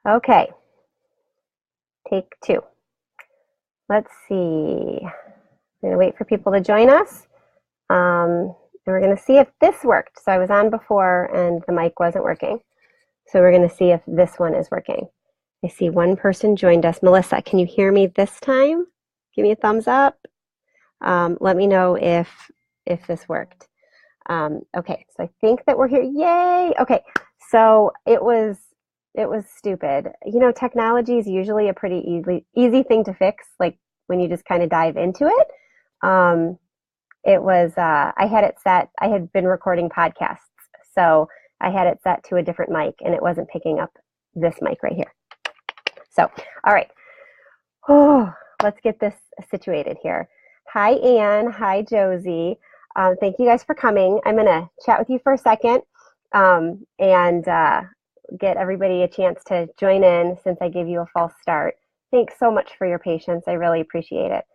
Okay, take two. Let's see. I'm going to wait for people to join us. And we're going to see if this worked. So I was on before and the mic wasn't working. So we're going to see if this one is working. I see one person joined us. Melissa, can you hear me this time? Give me a thumbs up. Let me know if this worked. Okay, so I think that we're here. Yay! Okay, so it was stupid. You know, technology is usually a pretty easy thing to fix, like when you just kind of dive into it. Um, it was I had it set. I had been recording podcasts, so I had it set to a different mic, and it wasn't picking up this mic right here. So, all right. Oh, let's get this situated here. Hi, Anne. Hi, Josie. Thank you guys for coming. I'm going to chat with you for a second and get everybody a chance to join in since I gave you a false start. Thanks so much for your patience. I really appreciate it.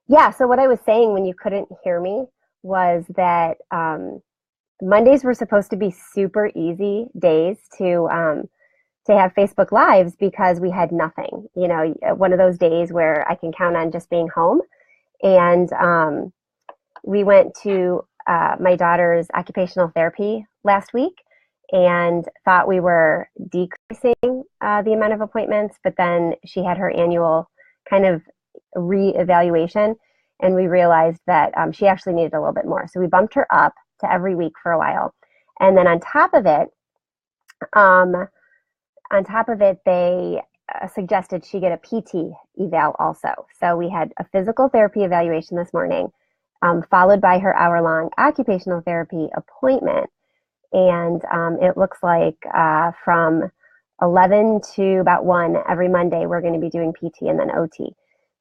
Yeah, so what I was saying when you couldn't hear me was that Mondays were supposed to be super easy days to have Facebook Lives because we had nothing, you know, one of those days where I can count on just being home. And we went to my daughter's occupational therapy last week and thought we were decreasing the amount of appointments, but then she had her annual kind of reevaluation, and we realized that she actually needed a little bit more. So we bumped her up to every week for a while. And then on top of it, they suggested she get a PT eval also. So we had a physical therapy evaluation this morning, followed by her hour-long occupational therapy appointment. And it looks like from 11 to about 1 every Monday, we're going to be doing PT and then OT.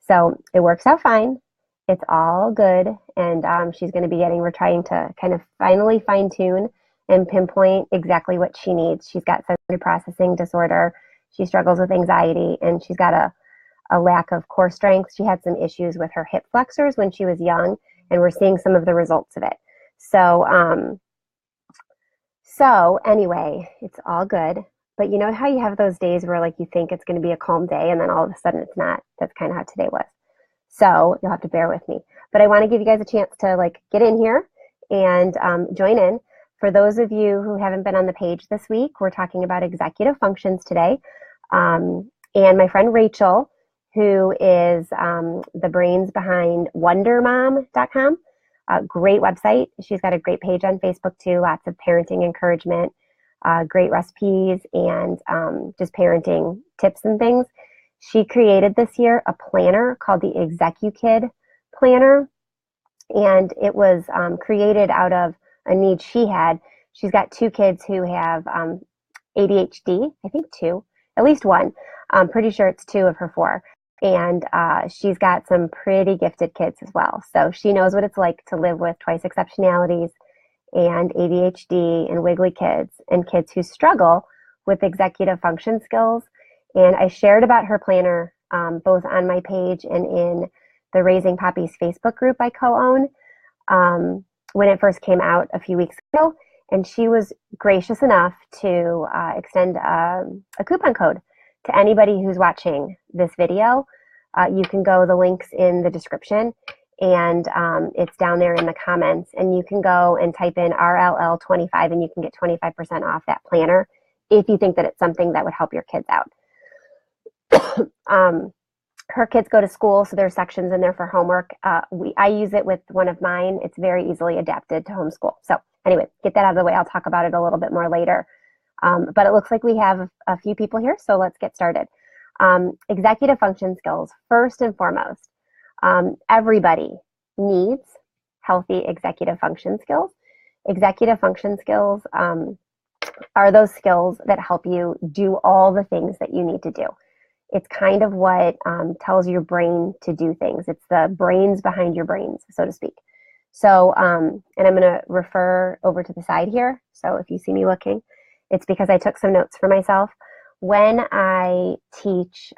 So it works out fine. It's all good. And she's going to be we're trying to kind of finally fine-tune and pinpoint exactly what she needs. She's got sensory processing disorder. She struggles with anxiety, and she's got a lack of core strength. She had some issues with her hip flexors when she was young, and we're seeing some of the results of it. So anyway, it's all good. But you know how you have those days where like you think it's going to be a calm day and then all of a sudden it's not? That's kind of how today was. So you'll have to bear with me. But I want to give you guys a chance to like get in here and join in. For those of you who haven't been on the page this week, we're talking about executive functions today. And my friend Rachel, who is the brains behind wondermom.com, great website. She's got a great page on Facebook too, lots of parenting encouragement, great recipes, and just parenting tips and things. She created this year a planner called the ExecuKid Planner, and it was created out of a need she had. She's got 2 kids who have ADHD, I think 2, at least 1. I'm pretty sure it's 2 of her 4. And she's got some pretty gifted kids as well. So she knows what it's like to live with twice exceptionalities and ADHD and wiggly kids and kids who struggle with executive function skills. And I shared about her planner both on my page and in the Raising Poppies Facebook group I co-own when it first came out a few weeks ago. And she was gracious enough to extend a coupon code to anybody who's watching this video. You can go, the link's in the description, and it's down there in the comments. And you can go and type in RLL25 and you can get 25% off that planner if you think that it's something that would help your kids out. Her kids go to school, so there's sections in there for homework. I use it with one of mine. It's very easily adapted to homeschool. So anyway, get that out of the way. I'll talk about it a little bit more later. But it looks like we have a few people here, so let's get started. Executive function skills, first and foremost. Everybody needs healthy executive function skills. Executive function skills are those skills that help you do all the things that you need to do. It's kind of what tells your brain to do things. It's the brains behind your brains, so to speak. So, and I'm going to refer over to the side here. So if you see me looking, it's because I took some notes for myself. When I teach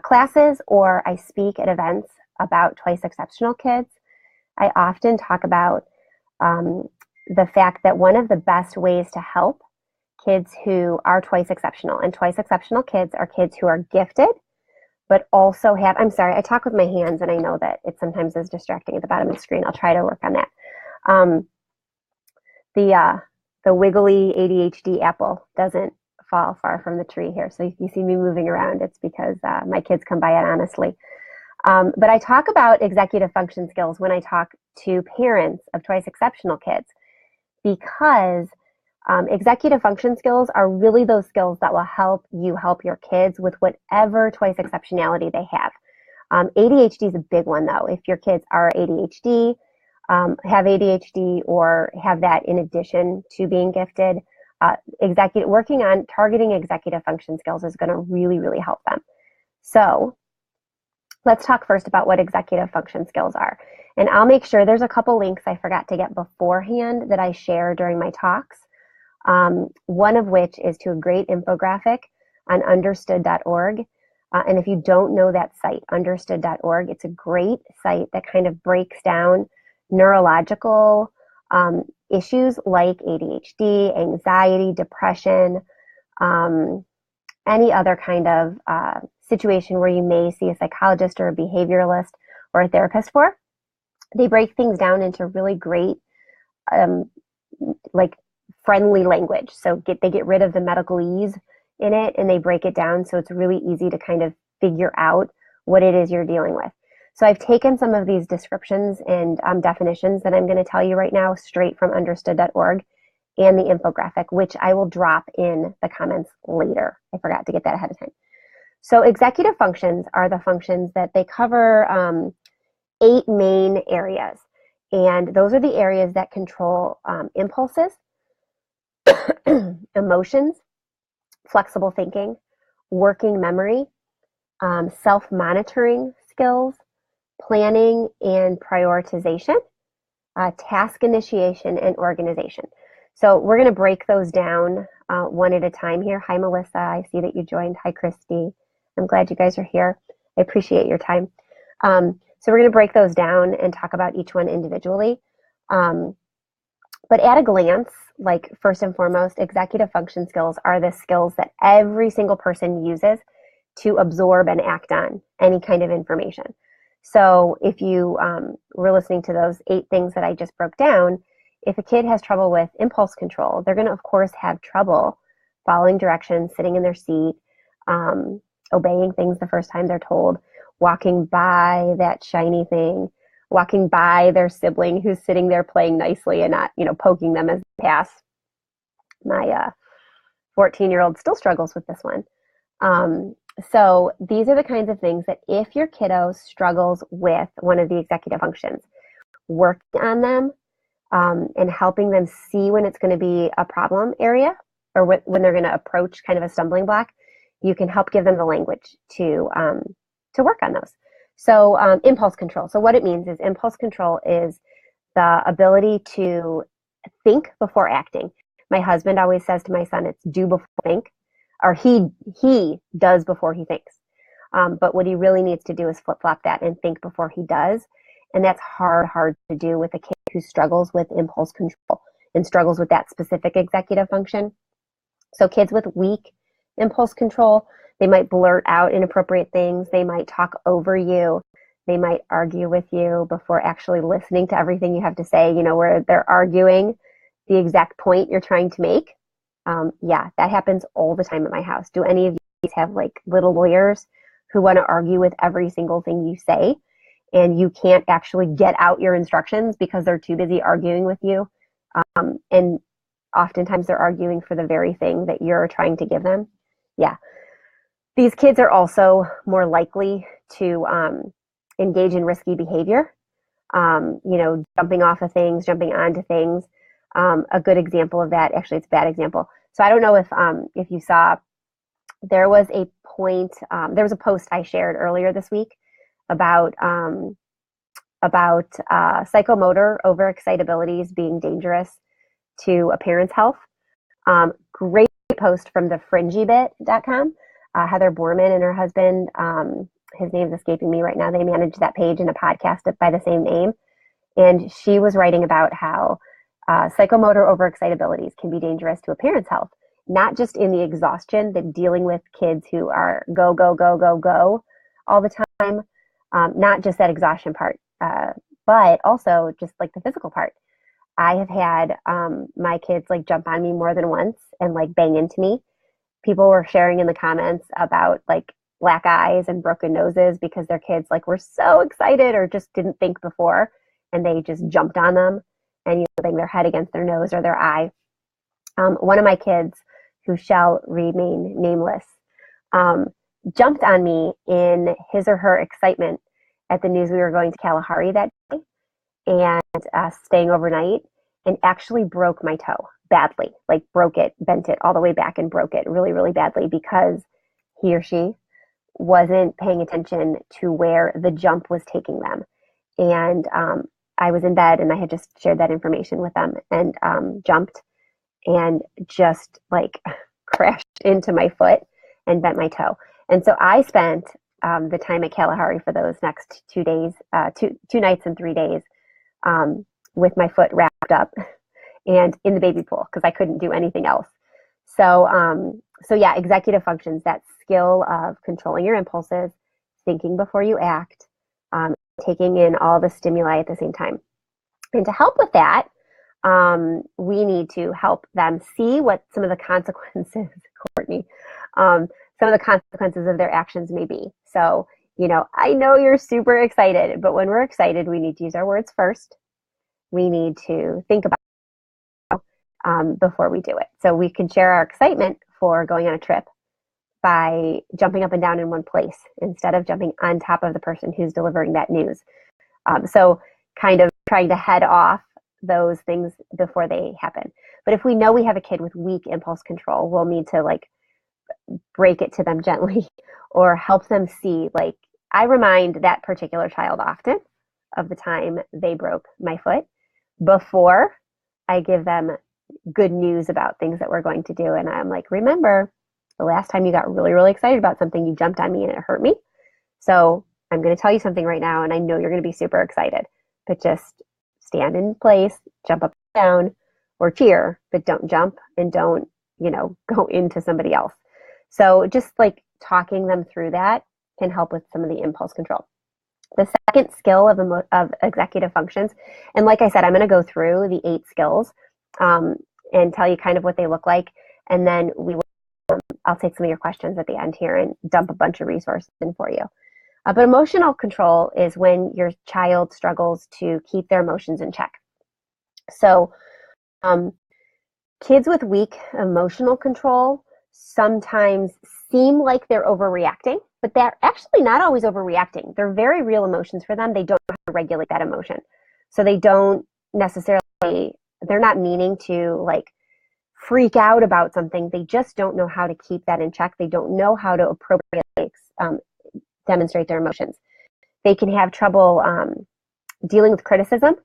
classes or I speak at events about twice exceptional kids, I often talk about the fact that one of the best ways to help kids who are twice exceptional. And twice exceptional kids are kids who are gifted, but also have, I'm sorry, I talk with my hands and I know that it sometimes is distracting at the bottom of the screen. I'll try to work on that. The wiggly ADHD apple doesn't fall far from the tree here. So if you see me moving around, it's because my kids come by it honestly. But I talk about executive function skills when I talk to parents of twice exceptional kids, because executive function skills are really those skills that will help you help your kids with whatever twice exceptionality they have. ADHD is a big one though. If your kids are ADHD, have ADHD, or have that in addition to being gifted, working on targeting executive function skills is going to really, really help them. So let's talk first about what executive function skills are. And I'll make sure there's a couple links I forgot to get beforehand that I share during my talks. One of which is to a great infographic on understood.org. And if you don't know that site, understood.org, it's a great site that kind of breaks down neurological issues like ADHD, anxiety, depression, any other kind of situation where you may see a psychologist or a behavioralist or a therapist for. They break things down into really great, like friendly language. So they get rid of the medicalese in it and they break it down so it's really easy to kind of figure out what it is you're dealing with. So I've taken some of these descriptions and definitions that I'm going to tell you right now straight from understood.org and the infographic, which I will drop in the comments later. I forgot to get that ahead of time. So executive functions are the functions that they cover 8 main areas. And those are the areas that control impulses, emotions, flexible thinking, working memory, self-monitoring skills, planning and prioritization, task initiation, and organization. So we're going to break those down one at a time here. Hi, Melissa. I see that you joined. Hi, Christy. I'm glad you guys are here. I appreciate your time. So we're going to break those down and talk about each one individually. But at a glance, like first and foremost, executive function skills are the skills that every single person uses to absorb and act on any kind of information. So if you were listening to those 8 things that I just broke down, if a kid has trouble with impulse control, they're going to, of course, have trouble following directions, sitting in their seat, obeying things the first time they're told, walking by that shiny thing, walking by their sibling who's sitting there playing nicely and not, poking them as they pass. My 14-year-old still struggles with this one. So these are the kinds of things that if your kiddo struggles with one of the executive functions, working on them and helping them see when it's going to be a problem area or when they're going to approach kind of a stumbling block, you can help give them the language to work on those. So impulse control. So what it means is impulse control is the ability to think before acting. My husband always says to my son, it's do before think, or he does before he thinks. But what he really needs to do is flip-flop that and think before he does. And that's hard to do with a kid who struggles with impulse control and struggles with that specific executive function. So kids with weak impulse control, they might blurt out inappropriate things. They might talk over you. They might argue with you before actually listening to everything you have to say, where they're arguing the exact point you're trying to make. Yeah, that happens all the time at my house. Do any of you have like little lawyers who want to argue with every single thing you say and you can't actually get out your instructions because they're too busy arguing with you? And oftentimes they're arguing for the very thing that you're trying to give them. Yeah. These kids are also more likely to engage in risky behavior, jumping off of things, jumping onto things. A good example of that, actually it's a bad example. So I don't know if you saw, there was a post I shared earlier this week about psychomotor overexcitabilities being dangerous to a parent's health. Great post from thefringybit.com. Heather Borman and her husband, his name's escaping me right now. They manage that page in a podcast by the same name. And she was writing about how psychomotor overexcitabilities can be dangerous to a parent's health. not just in the exhaustion that dealing with kids who are go, go, go, go, go all the time, not just that exhaustion part, but also just like the physical part. I have had my kids like jump on me more than once and like bang into me. People were sharing in the comments about like black eyes and broken noses because their kids like were so excited or just didn't think before and they just jumped on them and bang their head against their nose or their eye. One of my kids, who shall remain nameless, jumped on me in his or her excitement at the news we were going to Kalahari that day and staying overnight, and actually broke my toe badly, like broke it, bent it all the way back and broke it really, really badly because he or she wasn't paying attention to where the jump was taking them. And I was in bed and I had just shared that information with them and jumped and just like crashed into my foot and bent my toe. And so I spent the time at Kalahari for those next 2 days, 2 nights and 3 days, with my foot wrapped up and in the baby pool because I couldn't do anything else. So, yeah, executive functions, that skill of controlling your impulses, thinking before you act, taking in all the stimuli at the same time. And to help with that, we need to help them see what some of the consequences, Courtney, some of the consequences of their actions may be. So, I know you're super excited, but when we're excited, we need to use our words first. We need to think about it before we do it. So we can share our excitement for going on a trip by jumping up and down in one place instead of jumping on top of the person who's delivering that news. So kind of trying to head off those things before they happen. But if we know we have a kid with weak impulse control, we'll need to like break it to them gently or help them see, like, I remind that particular child often of the time they broke my foot before I give them good news about things that we're going to do. And I'm like, remember the last time you got really, really excited about something, you jumped on me and it hurt me. So I'm going to tell you something right now, and I know you're going to be super excited, but just stand in place, jump up and down, or cheer, but don't jump and don't, go into somebody else. So just like talking them through that can help with some of the impulse control. The second skill of executive functions, and like I said, I'm going to go through the 8 skills and tell you kind of what they look like, and then I'll take some of your questions at the end here and dump a bunch of resources in for you. But emotional control is when your child struggles to keep their emotions in check. So kids with weak emotional control sometimes seem like they're overreacting, but they're actually not always overreacting. They're very real emotions for them. They don't know how to regulate that emotion. So they don't necessarily, they're not meaning to like freak out about something. They just don't know how to keep that in check. They don't know how to appropriately demonstrate their emotions. They can have trouble dealing with criticism,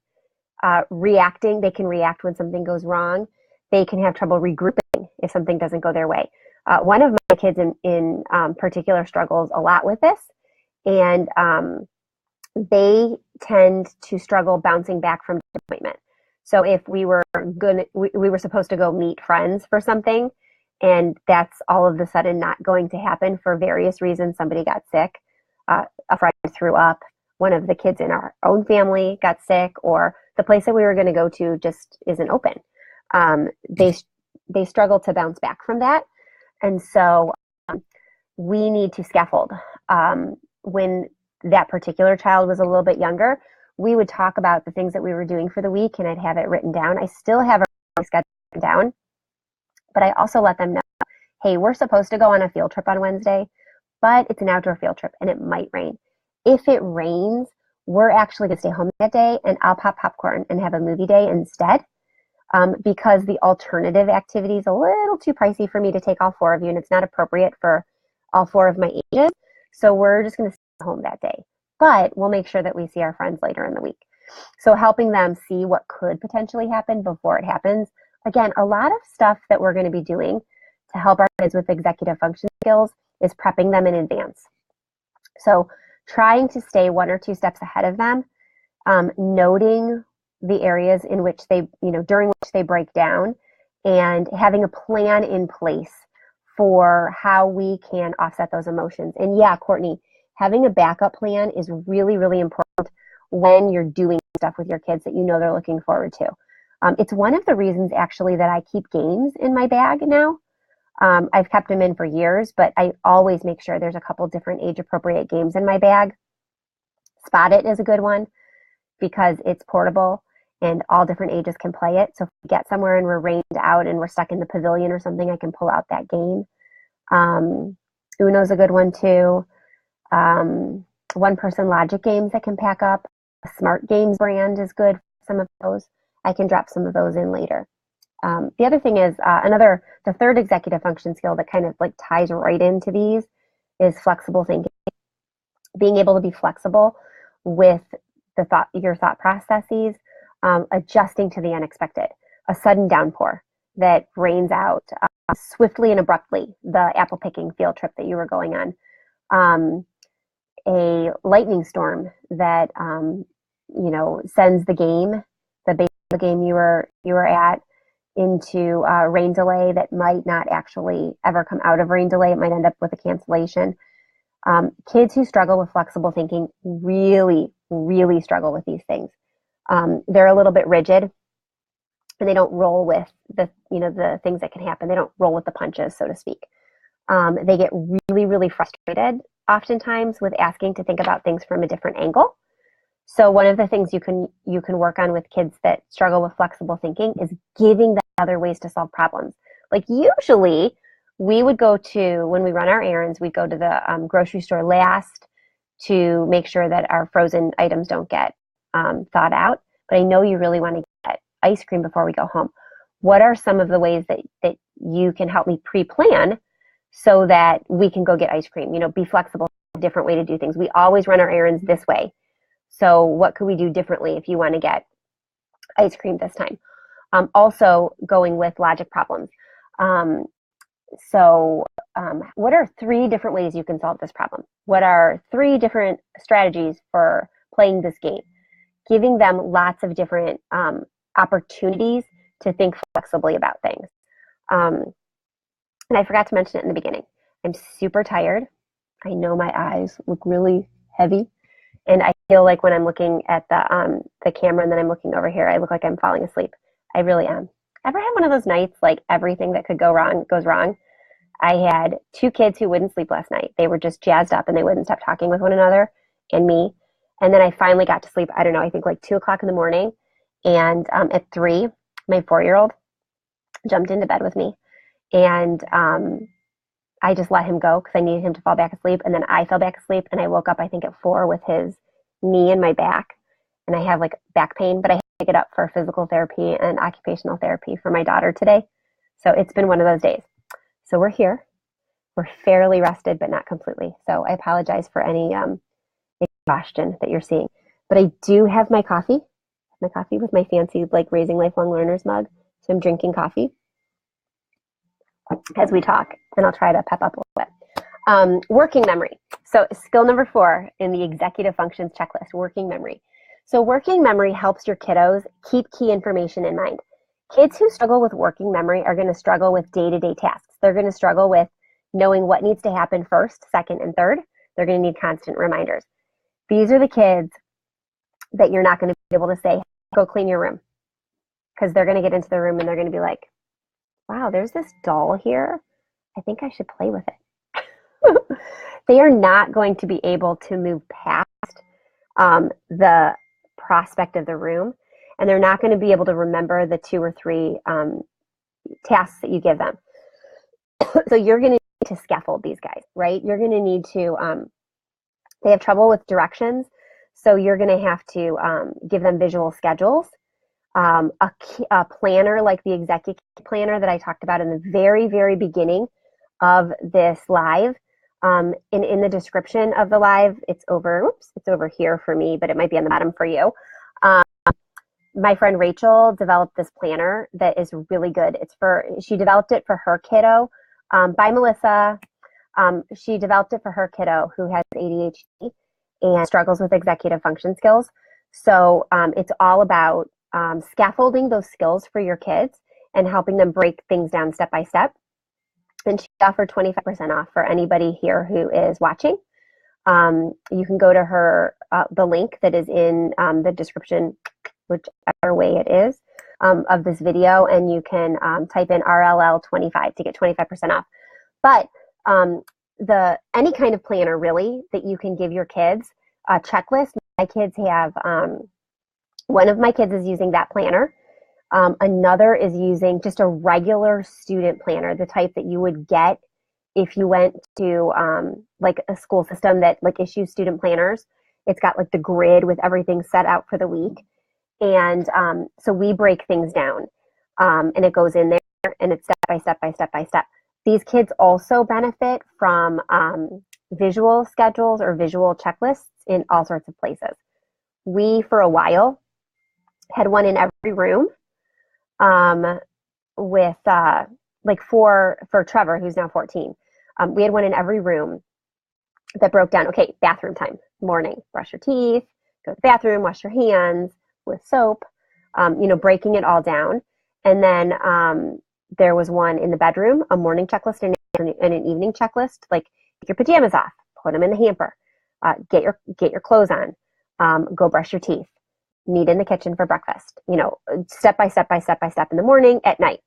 reacting. They can react when something goes wrong. They can have trouble regrouping if something doesn't go their way. One of my kids in particular struggles a lot with this, and they tend to struggle bouncing back from disappointment. So if we were supposed to go meet friends for something, and that's all of a sudden not going to happen for various reasons. Somebody got sick, a friend threw up, one of the kids in our own family got sick, or the place that we were going to go to just isn't open. They struggle to bounce back from that. And so we need to scaffold. When that particular child was a little bit younger, we would talk about the things that we were doing for the week, and I'd have it written down. I still have a schedule written down, but I also let them know, hey, we're supposed to go on a field trip on Wednesday, but it's an outdoor field trip and it might rain. If it rains, we're actually going to stay home that day, and I'll pop popcorn and have a movie day instead. Because the alternative activity is a little too pricey for me to take all 4 of you, and it's not appropriate for all 4 of my ages. So we're just going to stay home that day. But we'll make sure that we see our friends later in the week. So helping them see what could potentially happen before it happens. Again, a lot of stuff that we're going to be doing to help our kids with executive function skills is prepping them in advance. So trying to stay 1 or 2 steps ahead of them, noting the areas in which they, during which they break down, and having a plan in place for how we can offset those emotions. And yeah, Courtney, having a backup plan is really, really important when you're doing stuff with your kids that you know they're looking forward to. It's one of the reasons actually that I keep games in my bag now. I've kept them in for years, but I always make sure there's a couple different age appropriate games in my bag. Spot It is a good one because it's portable and all different ages can play it. So if we get somewhere and we're rained out and we're stuck in the pavilion or something, I can pull out that game. Uno's a good one too. One person logic games I can pack up. A Smart Games brand is good for some of those. I can drop some of those in later. The other thing is the third executive function skill that kind of like ties right into these is flexible thinking. Being able to be flexible with your thought processes, adjusting to the unexpected, a sudden downpour that rains out swiftly and abruptly, the apple picking field trip that you were going on, a lightning storm that sends the game you were at into rain delay that might not actually ever come out of rain delay. It might end up with a cancellation. Kids who struggle with flexible thinking really, really struggle with these things. They're a little bit rigid and they don't roll with the things that can happen. They don't roll with the punches, so to speak. They get really, really frustrated oftentimes with asking to think about things from a different angle. So one of the things you can work on with kids that struggle with flexible thinking is giving them other ways to solve problems. Like usually we would go to, when we run our errands, we go to the grocery store last to make sure that our frozen items don't get thawed out. But I know you really want to get ice cream before we go home. What are some of the ways that you can help me pre-plan so that we can go get ice cream? Be flexible, a different way to do things. We always run our errands this way. So what could we do differently if you want to get ice cream this time? Also going with logic problems. What are 3 different ways you can solve this problem? What are 3 different strategies for playing this game? Giving them lots of different opportunities to think flexibly about things. And I forgot to mention it in the beginning. I'm super tired. I know my eyes look really heavy. And I feel like when I'm looking at the camera and then I'm looking over here, I look like I'm falling asleep. I really am. Ever had one of those nights like everything that could go wrong goes wrong? I had 2 kids who wouldn't sleep last night. They were just jazzed up and they wouldn't stop talking with one another and me. And then I finally got to sleep, I don't know, I think like 2 o'clock in the morning. And at 3, my 4-year-old jumped into bed with me. And I just let him go because I needed him to fall back asleep. And then I fell back asleep and I woke up, I think at 4 with his knee in my back. And I have like back pain, but I had to get up for physical therapy and occupational therapy for my daughter today. So it's been one of those days. So we're here. We're fairly rested, but not completely. So I apologize for any exhaustion that you're seeing. But I do have my coffee with my fancy like Raising Lifelong Learners mug. So I'm drinking coffee as we talk, and I'll try to pep up a little bit. Working memory. So skill number 4 in the executive functions checklist, working memory. So working memory helps your kiddos keep key information in mind. Kids who struggle with working memory are going to struggle with day-to-day tasks. They're going to struggle with knowing what needs to happen first, second, and third. They're going to need constant reminders. These are the kids that you're not going to be able to say, go clean your room. Because they're going to get into the room and they're going to be like, wow, there's this doll here. I think I should play with it. They are not going to be able to move past the prospect of the room. And they're not going to be able to remember the 2 or 3 tasks that you give them. So you're going to need to scaffold these guys, right? You're going to need to, they have trouble with directions. So you're going to have to give them visual schedules. A planner like the executive planner that I talked about in the very, very beginning of this live. In the description of the live, it's over here for me, but it might be on the bottom for you. My friend Rachel developed this planner that is really good. She developed it for her kiddo. By Melissa. She developed it for her kiddo who has ADHD and struggles with executive function skills. So it's all about scaffolding those skills for your kids and helping them break things down step by step. And she offered 25% off for anybody here who is watching. You can go to her, the link that is in the description, whichever way it is, of this video, and you can type in RLL25 to get 25% off. But any kind of planner really that you can give your kids, a checklist. My kids have, one of my kids is using that planner. Another is using just a regular student planner, the type that you would get if you went to like a school system that like issues student planners. It's got like the grid with everything set out for the week. And so we break things down, and it goes in there, and it's step by step by step by step. These kids also benefit from visual schedules or visual checklists in all sorts of places. We, for a while, had one in every room with like for Trevor, who's now 14. We had one in every room that broke down, okay, bathroom time, morning, brush your teeth, go to the bathroom, wash your hands with soap, breaking it all down. And then there was one in the bedroom, a morning checklist and an evening checklist, like take your pajamas off, put them in the hamper, get your clothes on, go brush your teeth, meet in the kitchen for breakfast, step by step by step by step in the morning, at night.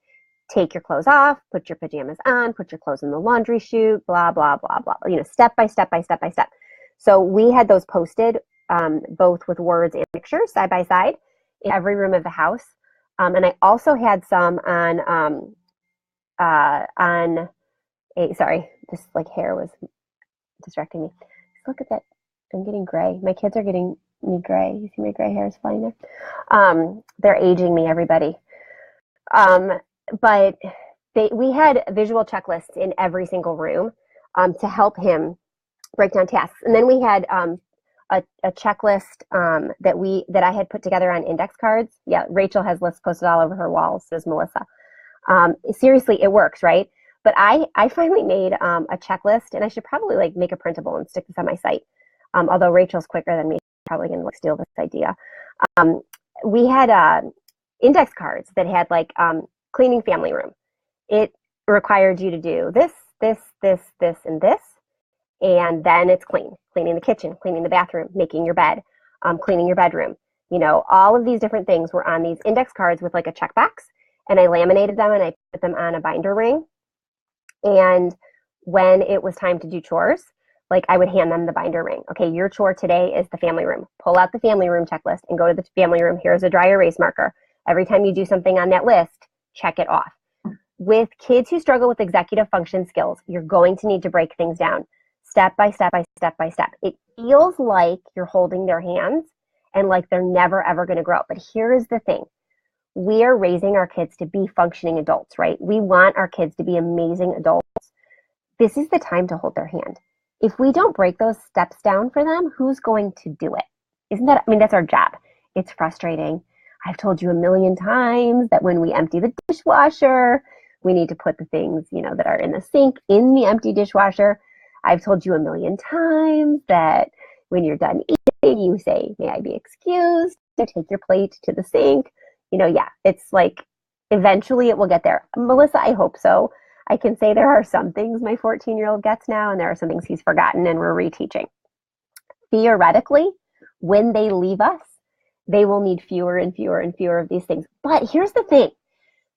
Take your clothes off, put your pajamas on, put your clothes in the laundry chute, blah, blah, blah, blah, step by step by step by step. So we had those posted both with words and pictures side by side in every room of the house. And I also had some sorry, this like hair was distracting me. Look at that. I'm getting gray. My kids are getting me gray. You see my gray hairs flying there? They're aging me, everybody. But we had visual checklists in every single room to help him break down tasks. And then we had a checklist that I had put together on index cards. Yeah, Rachel has lists posted all over her walls, says Melissa. Seriously, it works, right? But I finally made a checklist, and I should probably like make a printable and stick this on my site. Although Rachel's quicker than me, probably gonna like steal this idea. We had index cards that had like cleaning family room. It required you to do this, and this, and then it's cleaning the kitchen, cleaning the bathroom, making your bed, cleaning your bedroom. All of these different things were on these index cards with like a checkbox, and I laminated them and I put them on a binder ring. And when it was time to do chores, like I would hand them the binder ring. Okay, your chore today is the family room. Pull out the family room checklist and go to the family room. Here's a dry erase marker. Every time you do something on that list, check it off. With kids who struggle with executive function skills, you're going to need to break things down step by step by step by step. It feels like you're holding their hands and like they're never ever going to grow up. But here is the thing. We are raising our kids to be functioning adults, right? We want our kids to be amazing adults. This is the time to hold their hand. If we don't break those steps down for them, who's going to do it? That's our job. It's frustrating. I've told you a million times that when we empty the dishwasher, we need to put the things, that are in the sink in the empty dishwasher. I've told you a million times that when you're done eating, you say, may I be excused to take your plate to the sink. It's like eventually it will get there. Melissa, I hope so. I can say there are some things my 14-year-old gets now, and there are some things he's forgotten and we're reteaching. Theoretically, when they leave us, they will need fewer and fewer and fewer of these things. But here's the thing.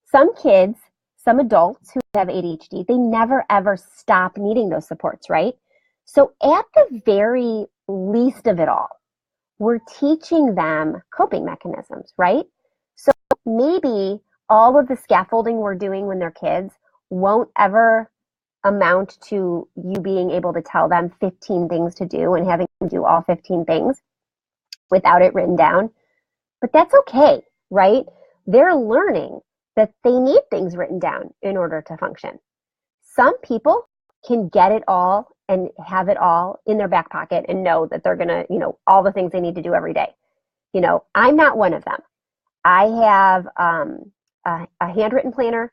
Some kids, some adults who have ADHD, they never ever stop needing those supports, right? So at the very least of it all, we're teaching them coping mechanisms, right? So maybe all of the scaffolding we're doing when they're kids won't ever amount to you being able to tell them 15 things to do and having them do all 15 things without it written down. But that's okay, right? They're learning that they need things written down in order to function. Some people can get it all and have it all in their back pocket and know that they're gonna, all the things they need to do every day. I'm not one of them. I have a handwritten planner.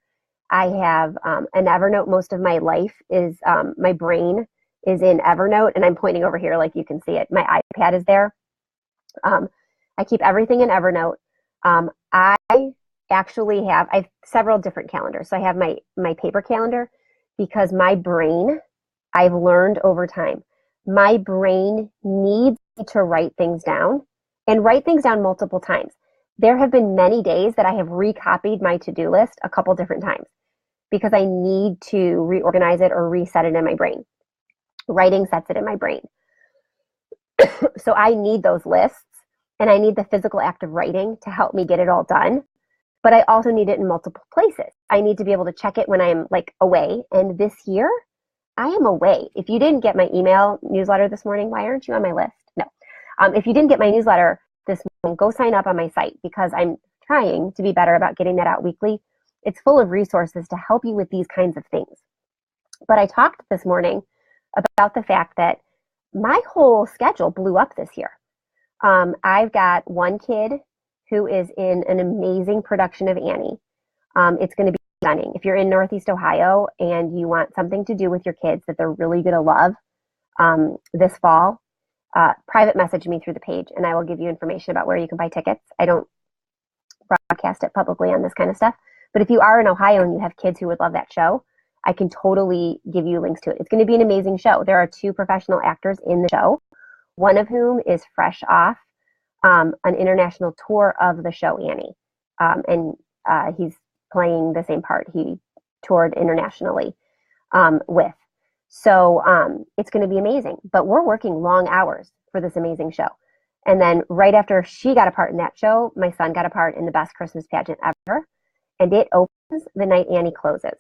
I have an Evernote. Most of my life is, my brain is in Evernote, and I'm pointing over here like you can see it. My iPad is there. I keep everything in Evernote. I actually have, I have several different calendars. So I have my paper calendar because my brain, I've learned over time, my brain needs to write things down and write things down multiple times. There have been many days that I have recopied my to-do list a couple different times because I need to reorganize it or reset it in my brain. Writing sets it in my brain. So I need those lists and I need the physical act of writing to help me get it all done. But I also need it in multiple places. I need to be able to check it when I'm like away. And this year, I am away. If you didn't get my email newsletter this morning, why aren't you on my list? No. If you didn't get my newsletter this morning, go sign up on my site because I'm trying to be better about getting that out weekly. It's full of resources to help you with these kinds of things. But I talked this morning about the fact that my whole schedule blew up this year. I've got one kid who is in an amazing production of Annie. It's going to be stunning. If you're in Northeast Ohio and you want something to do with your kids that they're really going to love this fall, private message me through the page and I will give you information about where you can buy tickets. I don't broadcast it publicly on this kind of stuff. But if you are in Ohio and you have kids who would love that show, I can totally give you links to it. It's going to be an amazing show. There are 2 professional actors in the show, one of whom is fresh off an international tour of the show Annie. And he's playing the same part he toured internationally with. So it's going to be amazing. But we're working long hours for this amazing show. And then right after she got a part in that show, my son got a part in the best Christmas pageant ever. And it opens the night Annie closes.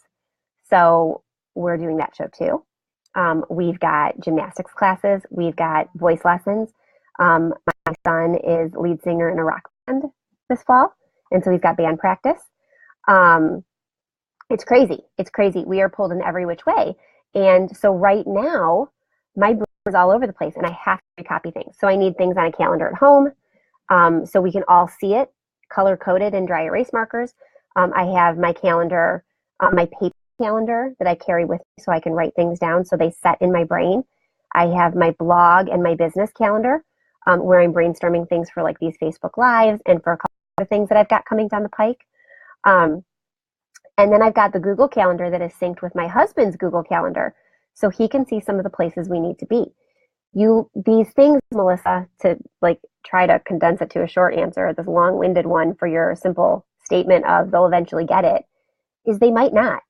So we're doing that show too. We've got gymnastics classes. We've got voice lessons. My son is lead singer in a rock band this fall. And so he's got band practice. It's crazy. It's crazy. We are pulled in every which way. And so right now, my brain is all over the place and I have to copy things. So I need things on a calendar at home so we can all see it, color coded in dry erase markers. I have my calendar, my paper calendar that I carry with me so I can write things down so they set in my brain. I have my blog and my business calendar where I'm brainstorming things for like these Facebook Lives and for a couple of things that I've got coming down the pike. And then I've got the Google Calendar that is synced with my husband's Google Calendar so he can see some of the places we need to be. These things, Melissa, to like try to condense it to a short answer, this long-winded one for your simple statement of they'll eventually get it, is they might not.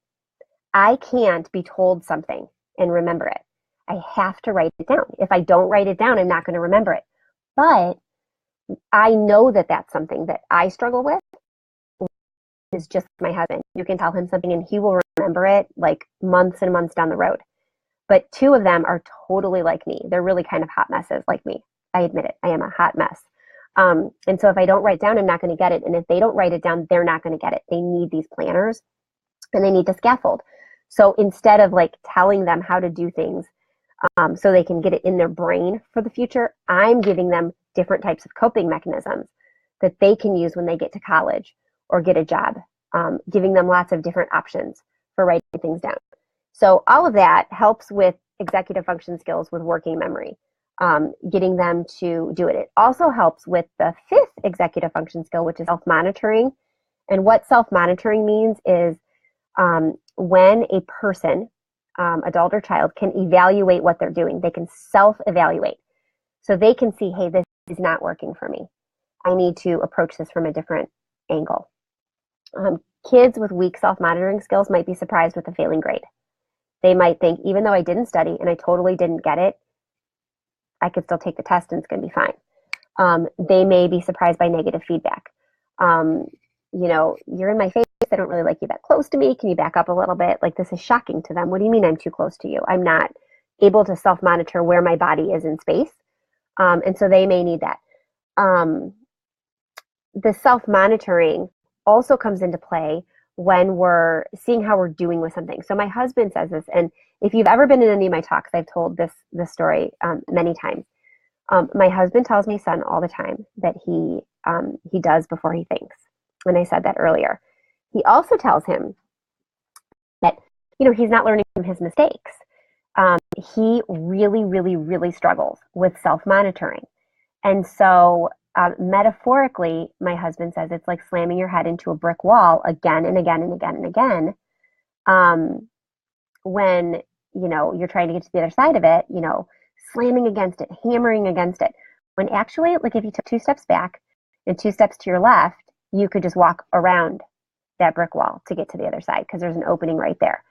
I can't be told something and remember it. I have to write it down. If I don't write it down, I'm not going to remember it. But I know that that's something that I struggle with. Is just my husband. You can tell him something and he will remember it like months and months down the road. But 2 of them are totally like me. They're really kind of hot messes like me. I admit it. I am a hot mess. And so if I don't write down, I'm not going to get it. And if they don't write it down, they're not going to get it. They need these planners and they need to scaffold. So instead of like telling them how to do things so they can get it in their brain for the future, I'm giving them different types of coping mechanisms that they can use when they get to college or get a job, giving them lots of different options for writing things down. So all of that helps with executive function skills with working memory, getting them to do it. It also helps with the 5th executive function skill, which is self-monitoring. And what self-monitoring means is when a person, adult or child, can evaluate what they're doing. They can self-evaluate. So they can see, hey, this is not working for me. I need to approach this from a different angle. Kids with weak self-monitoring skills might be surprised with a failing grade. They might think, even though I didn't study and I totally didn't get it, I could still take the test and it's going to be fine. They may be surprised by negative feedback. You're in my face. I don't really like you that close to me. Can you back up a little bit? Like, this is shocking to them. What do you mean I'm too close to you? I'm not able to self-monitor where my body is in space. And so they may need that. The self-monitoring also comes into play when we're seeing how we're doing with something. So my husband says this, and if you've ever been in any of my talks, I've told this story many times. My husband tells my son all the time that he does before he thinks. And I said that earlier. He also tells him that, he's not learning from his mistakes. He really, really, really struggles with self-monitoring. And so Metaphorically, my husband says it's like slamming your head into a brick wall again and again and again and again. When, you're trying to get to the other side of it, slamming against it, hammering against it. When actually, like if you took 2 steps back and 2 steps to your left, you could just walk around that brick wall to get to the other side because there's an opening right there.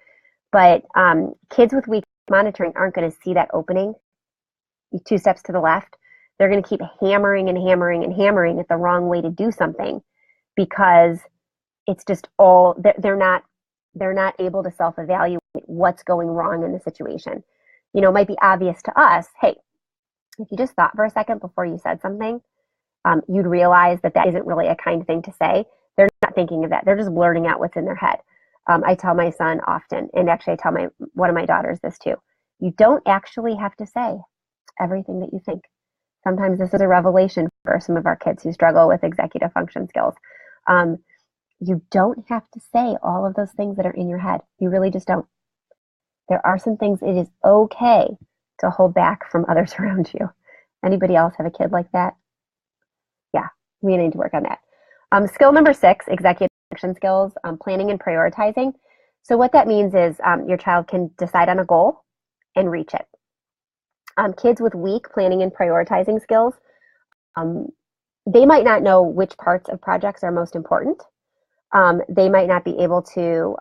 But kids with weak monitoring aren't going to see that opening 2 steps to the left. They're going to keep hammering and hammering and hammering at the wrong way to do something because it's just all, they're not able to self-evaluate what's going wrong in the situation. It might be obvious to us, hey, if you just thought for a second before you said something, you'd realize that isn't really a kind thing to say. They're not thinking of that. They're just blurting out what's in their head. I tell my son often, and actually I tell one of my daughters this too, you don't actually have to say everything that you think. Sometimes this is a revelation for some of our kids who struggle with executive function skills. You don't have to say all of those things that are in your head. You really just don't. There are some things it is okay to hold back from others around you. Anybody else have a kid like that? Yeah, we need to work on that. Skill number 6, executive function skills, planning and prioritizing. So what that means is your child can decide on a goal and reach it. Kids with weak planning and prioritizing skills, they might not know which parts of projects are most important. They might not be able to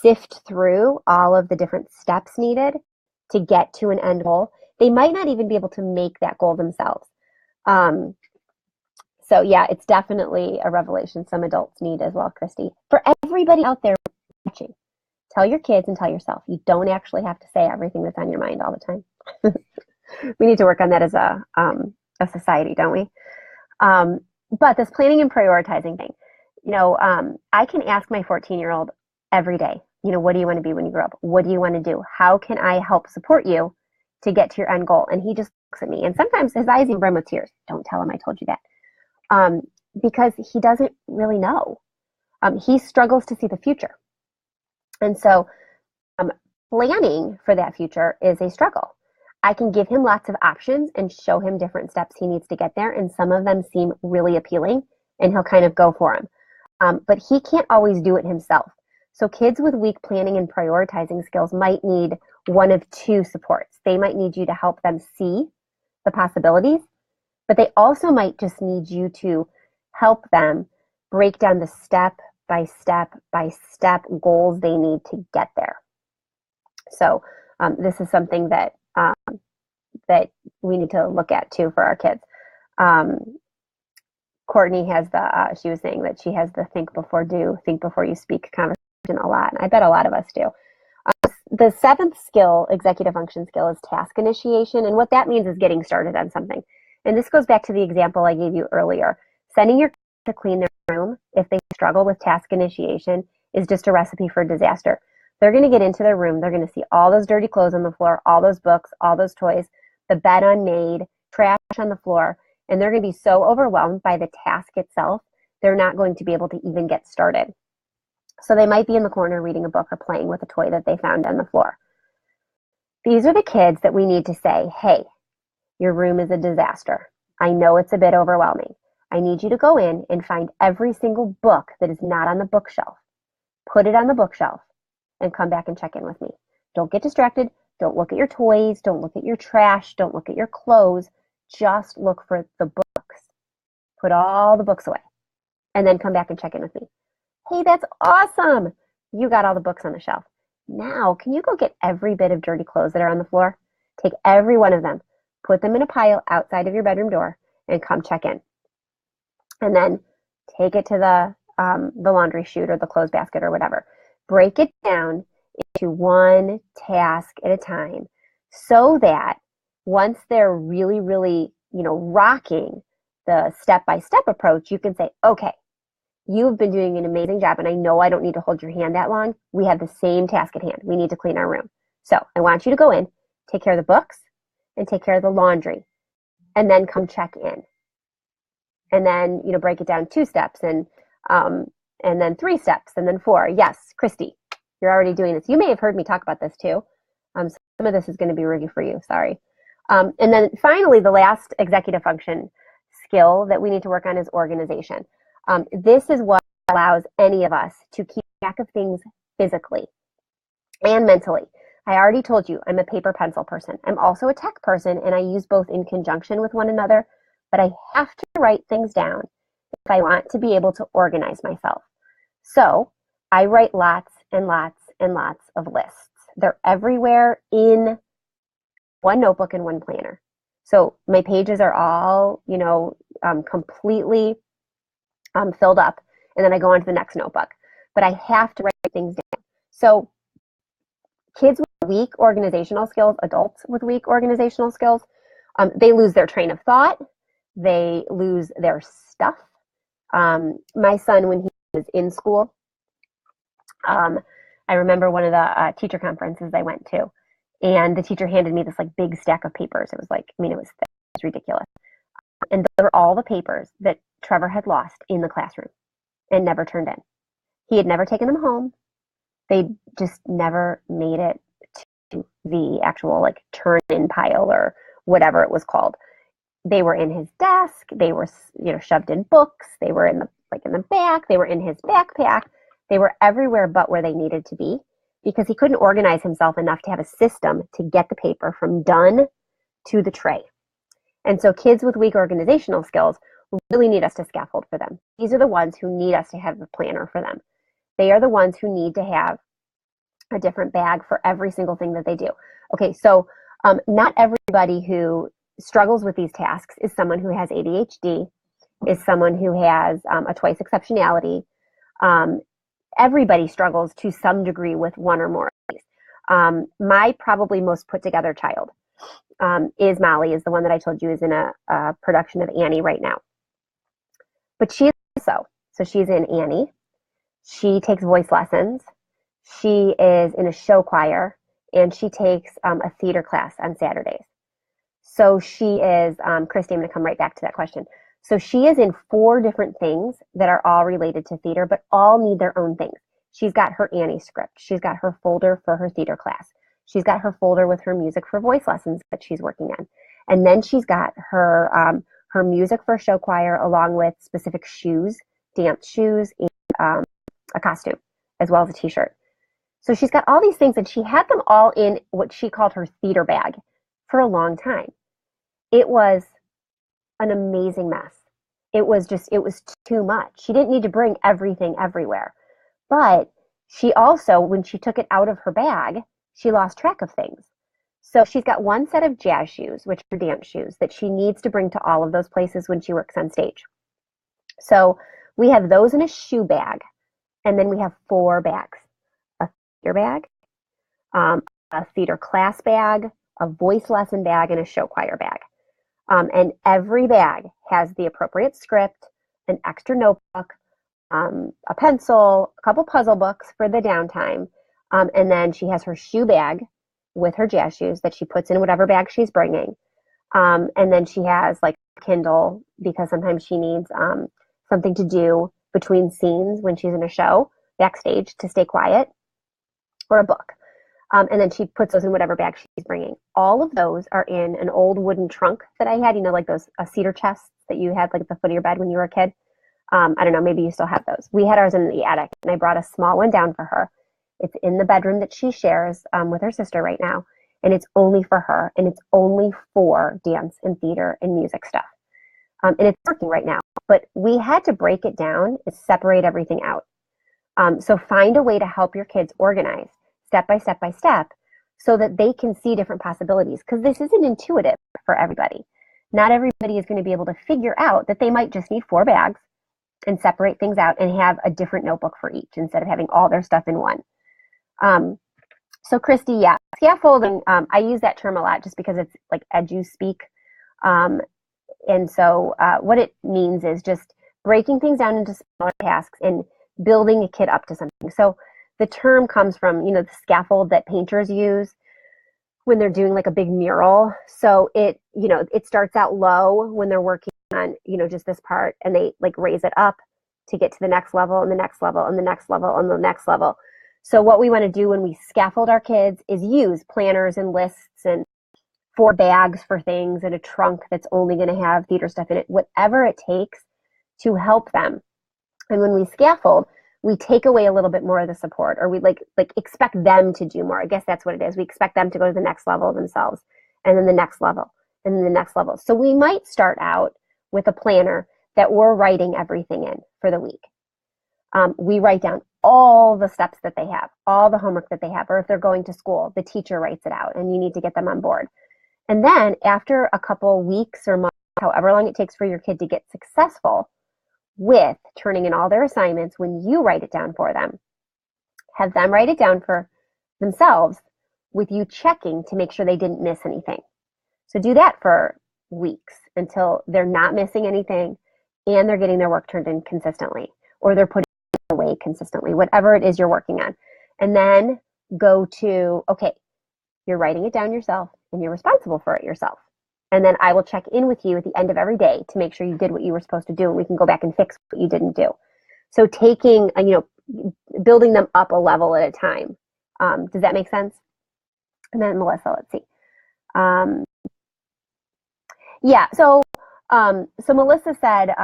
sift through all of the different steps needed to get to an end goal. They might not even be able to make that goal themselves. So yeah, it's definitely a revelation some adults need as well, Christy. For everybody out there watching, tell your kids and tell yourself, you don't actually have to say everything that's on your mind all the time. We need to work on that as a society, don't we? But this planning and prioritizing thing, I can ask my 14-year-old every day, what do you want to be when you grow up? What do you want to do? How can I help support you to get to your end goal? And he just looks at me, and sometimes his eyes even brim with tears. Don't tell him I told you that. Because he doesn't really know. He struggles to see the future. And so planning for that future is a struggle. I can give him lots of options and show him different steps he needs to get there. And some of them seem really appealing and he'll kind of go for them. But he can't always do it himself. So kids with weak planning and prioritizing skills might need one of 2 supports. They might need you to help them see the possibilities, but they also might just need you to help them break down the step by step by step goals they need to get there. So this is something that that we need to look at too for our kids. Courtney has she was saying that she has the think before do, think before you speak conversation a lot. And I bet a lot of us do. The 7th skill, executive function skill, is task initiation. And what that means is getting started on something. And this goes back to the example I gave you earlier. Sending your kids to clean their room, if they struggle with task initiation, is just a recipe for disaster. They're going to get into their room. They're going to see all those dirty clothes on the floor, all those books, all those toys, the bed unmade, trash on the floor, and they're going to be so overwhelmed by the task itself, they're not going to be able to even get started. So they might be in the corner reading a book or playing with a toy that they found on the floor. These are the kids that we need to say, hey, your room is a disaster. I know it's a bit overwhelming. I need you to go in and find every single book that is not on the bookshelf. Put it on the bookshelf and come back and check in with me. Don't get distracted. Don't look at your toys. Don't look at your trash. Don't look at your clothes. Just look for the books. Put all the books away and then come back and check in with me. Hey, that's awesome. You got all the books on the shelf. Now, can you go get every bit of dirty clothes that are on the floor? Take every one of them, put them in a pile outside of your bedroom door, and come check in. And then take it to the laundry chute or the clothes basket or whatever. Break it down into one task at a time so that once they're really, really, rocking the step-by-step approach, you can say, okay, you've been doing an amazing job, and I know I don't need to hold your hand that long. We have the same task at hand. We need to clean our room. So I want you to go in, take care of the books, and take care of the laundry, and then come check in. And then, break it down 2 steps, and then 3 steps, and then 4. Yes, Christy, you're already doing this. You may have heard me talk about this too. Some of this is going to be review for you. Sorry. And then finally, the last executive function skill that we need to work on is organization. This is what allows any of us to keep track of things physically and mentally. I already told you I'm a paper pencil person. I'm also a tech person, and I use both in conjunction with one another, but I have to write things down if I want to be able to organize myself. So I write lots and lots and lots of lists. They're everywhere in one notebook and one planner. So my pages are all, completely filled up, and then I go on to the next notebook. But I have to write things down. So kids with weak organizational skills, adults with weak organizational skills, they lose their train of thought. They lose their stuff. My son, when he was in school, I remember one of the teacher conferences I went to, and the teacher handed me this like big stack of papers. It was like, it was thick. It was ridiculous. And those were all the papers that Trevor had lost in the classroom and never turned in. He had never taken them home. They just never made it to the actual like turn in pile or whatever it was called. They were in his desk. They were, shoved in books. They were in the back. They were in his backpack. They were everywhere but where they needed to be, because he couldn't organize himself enough to have a system to get the paper from done to the tray. And so kids with weak organizational skills really need us to scaffold for them. These are the ones who need us to have a planner for them. They are the ones who need to have a different bag for every single thing that they do. Okay, so not everybody who struggles with these tasks is someone who has ADHD, is someone who has a twice exceptionality. Everybody struggles to some degree with one or more of these. My probably most put together child is Molly, is the one that I told you is in a production of Annie right now. But she's so she's in Annie. She takes voice lessons. She is in a show choir, and she takes a theater class on Saturdays. So she is, Christy, I'm going to come right back to that question. So she is in 4 different things that are all related to theater, but all need their own things. She's got her Annie script. She's got her folder for her theater class. She's got her folder with her music for voice lessons that she's working on. And then she's got her her music for show choir, along with specific shoes, dance shoes, and a costume, as well as a t-shirt. So she's got all these things, and she had them all in what she called her theater bag for a long time. It was an amazing mess. It was too much. She didn't need to bring everything everywhere. But she also, when she took it out of her bag, she lost track of things. So she's got one set of jazz shoes, which are dance shoes, that she needs to bring to all of those places when she works on stage. So we have those in a shoe bag, and then we have 4 bags: a theater bag, a theater class bag, a voice lesson bag, and a show choir bag. And every bag has the appropriate script, an extra notebook, a pencil, a couple puzzle books for the downtime, and then she has her shoe bag with her jazz shoes that she puts in whatever bag she's bringing. And then she has like Kindle, because sometimes she needs something to do between scenes when she's in a show backstage to stay quiet, or a book. And then she puts those in whatever bag she's bringing. All of those are in an old wooden trunk that I had, like those cedar chests that you had like at the foot of your bed when you were a kid. I don't know, maybe you still have those. We had ours in the attic, and I brought a small one down for her. It's in the bedroom that she shares with her sister right now, and it's only for her, and it's only for dance and theater and music stuff. And it's working right now, but we had to break it down and separate everything out. So find a way to help your kids organize step by step by step, so that they can see different possibilities, because this isn't intuitive for everybody. Not everybody is going to be able to figure out that they might just need 4 bags and separate things out and have a different notebook for each instead of having all their stuff in one. So Christy, yeah, scaffolding, I use that term a lot just because it's like edu speak. And so what it means is just breaking things down into smaller tasks and building a kid up to something. So the term comes from, the scaffold that painters use when they're doing like a big mural. So it starts out low when they're working on, just this part, and they like raise it up to get to the next level and the next level and the next level and the next level. So what we want to do when we scaffold our kids is use planners and lists and 4 bags for things and a trunk that's only going to have theater stuff in it, whatever it takes to help them. And when we scaffold, we take away a little bit more of the support, or we like expect them to do more. I guess that's what it is. We expect them to go to the next level themselves, and then the next level, and then the next level. So we might start out with a planner that we're writing everything in for the week. We write down all the steps that they have, all the homework that they have, or if they're going to school, the teacher writes it out, and you need to get them on board. And then after a couple weeks or months, however long it takes for your kid to get successful with turning in all their assignments, when you write it down for them, have them write it down for themselves with you checking to make sure they didn't miss anything. So do that for weeks until they're not missing anything and they're getting their work turned in consistently, or they're putting it away consistently, whatever it is you're working on. And then go to, okay, you're writing it down yourself and you're responsible for it yourself. And then I will check in with you at the end of every day to make sure you did what you were supposed to do, and we can go back and fix what you didn't do. So taking, building them up a level at a time. Does that make sense? And then Melissa, let's see. So Melissa said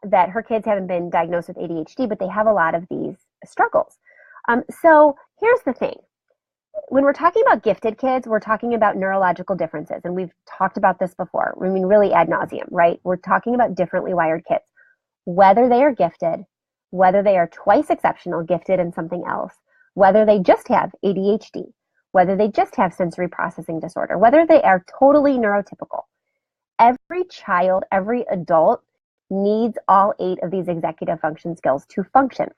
that her kids haven't been diagnosed with ADHD, but they have a lot of these struggles. So here's the thing. When we're talking about gifted kids, we're talking about neurological differences. And we've talked about this before. I mean, really ad nauseum, right? We're talking about differently wired kids. Whether they are gifted, whether they are twice exceptional, gifted in something else, whether they just have ADHD, whether they just have sensory processing disorder, whether they are totally neurotypical. Every child, every adult needs all 8 of these executive function skills to function.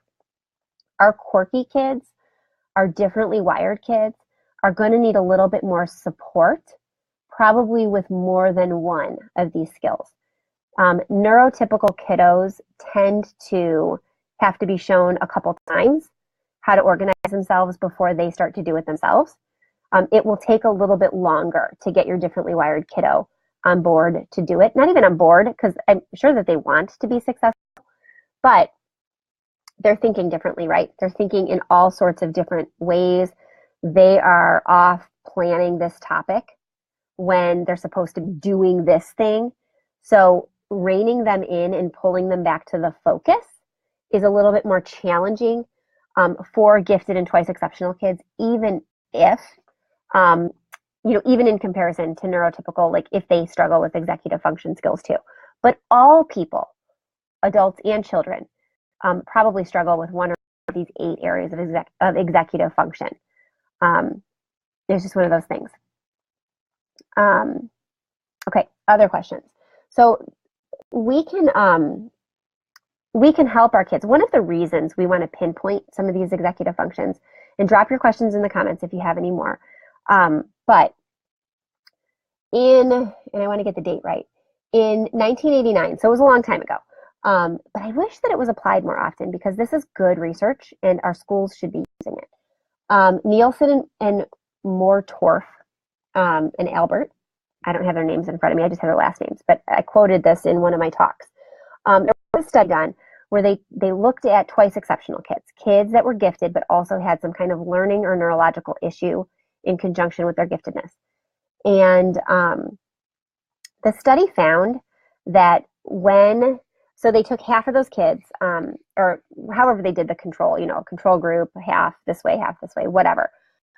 Our quirky kids, our differently wired kids are going to need a little bit more support, probably with more than one of these skills. Neurotypical kiddos tend to have to be shown a couple times how to organize themselves before they start to do it themselves. It will take a little bit longer to get your differently wired kiddo on board to do it. Not even on board, because I'm sure that they want to be successful, but they're thinking differently, right? They're thinking in all sorts of different ways. They are off planning this topic when they're supposed to be doing this thing. So reining them in and pulling them back to the focus is a little bit more challenging for gifted and twice exceptional kids, even if, even in comparison to neurotypical, like if they struggle with executive function skills too. But all people, adults and children, probably struggle with one of these 8 areas of executive function. It's just one of those things. Okay, other questions. So we can help our kids. One of the reasons we want to pinpoint some of these executive functions, and drop your questions in the comments if you have any more. But and I want to get the date right, in 1989, so it was a long time ago. But I wish that it was applied more often, because this is good research and our schools should be using it. Nielsen and Mortorf and Albert, I don't have their names in front of me, I just have their last names, but I quoted this in one of my talks. There was a study done where they looked at twice exceptional kids that were gifted but also had some kind of learning or neurological issue in conjunction with their giftedness. And the study found that so they took half of those kids, or however they did the control, control group, half this way, whatever.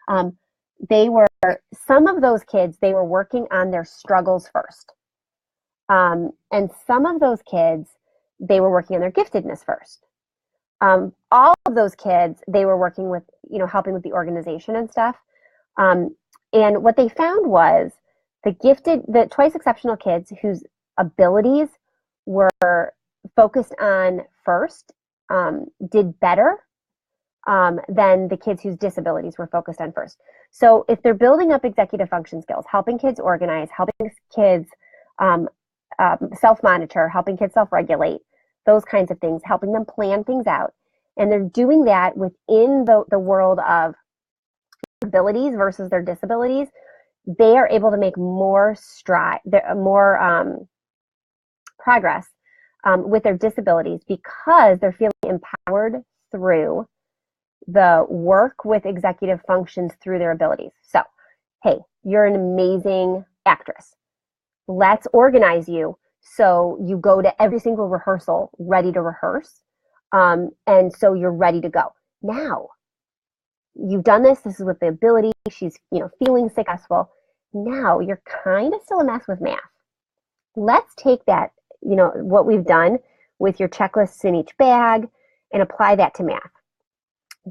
Some of those kids, they were working on their struggles first. And some of those kids, they were working on their giftedness first. All of those kids, they were working with, helping with the organization and stuff. And what they found was the twice exceptional kids whose abilities were focused on first did better than the kids whose disabilities were focused on first. So if they're building up executive function skills, helping kids organize, helping kids self-monitor, helping kids self-regulate, those kinds of things, helping them plan things out, and they're doing that within the world of abilities versus their disabilities, they are able to make more progress with their disabilities, because they're feeling empowered through the work with executive functions through their abilities. So, hey, you're an amazing actor. actress. Let's organize you so you go to every single rehearsal ready to rehearse. And so you're ready to go. Now, you've done this. This is with the ability. She's, feeling successful. Now you're kind of still a mess with math. Let's take that, what we've done with your checklists in each bag and apply that to math.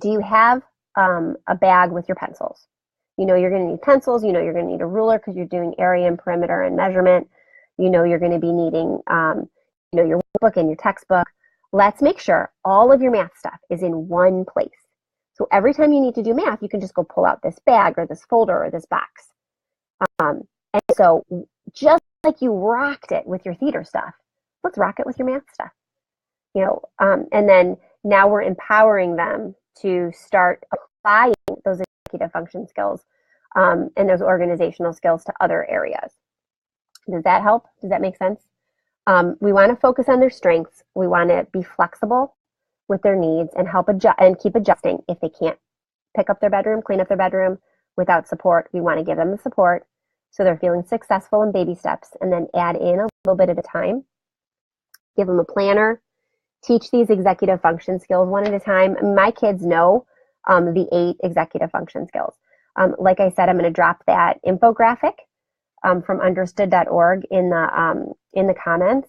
Do you have a bag with your pencils? You're going to need pencils. You're going to need a ruler because you're doing area and perimeter and measurement. You're going to be needing, your workbook and your textbook. Let's make sure all of your math stuff is in one place. So every time you need to do math, you can just go pull out this bag or this folder or this box. And so just like you rocked it with your theater stuff, let's rock it with your math stuff. And then now we're empowering them to start applying those executive function skills and those organizational skills to other areas. Does that help? Does that make sense? We want to focus on their strengths. We want to be flexible with their needs and help adjust and keep adjusting. If they can't pick up their bedroom, clean up their bedroom without support, we want to give them the support so they're feeling successful in baby steps, and then add in a little bit at a time. Give them a planner. Teach these executive function skills one at a time. My kids know the 8 executive function skills. Like I said, I'm going to drop that infographic from understood.org in the comments,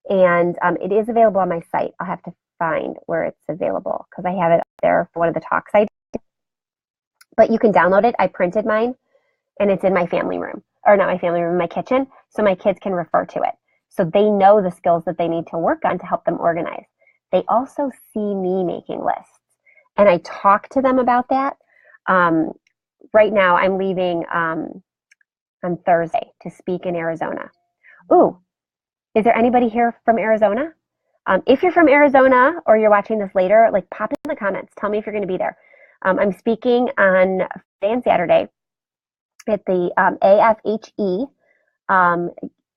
and it is available on my site. I'll have to find where it's available because I have it up there for one of the talks I did. But you can download it. I printed mine, and it's in my family room, or not my family room, my kitchen, so my kids can refer to it. So they know the skills that they need to work on to help them organize. They also see me making lists, and I talk to them about that. Right now, I'm leaving on Thursday to speak in Arizona. Ooh, is there anybody here from Arizona? If you're from Arizona or you're watching this later, pop in the comments. Tell me if you're going to be there. I'm speaking on Friday and Saturday at the AFHE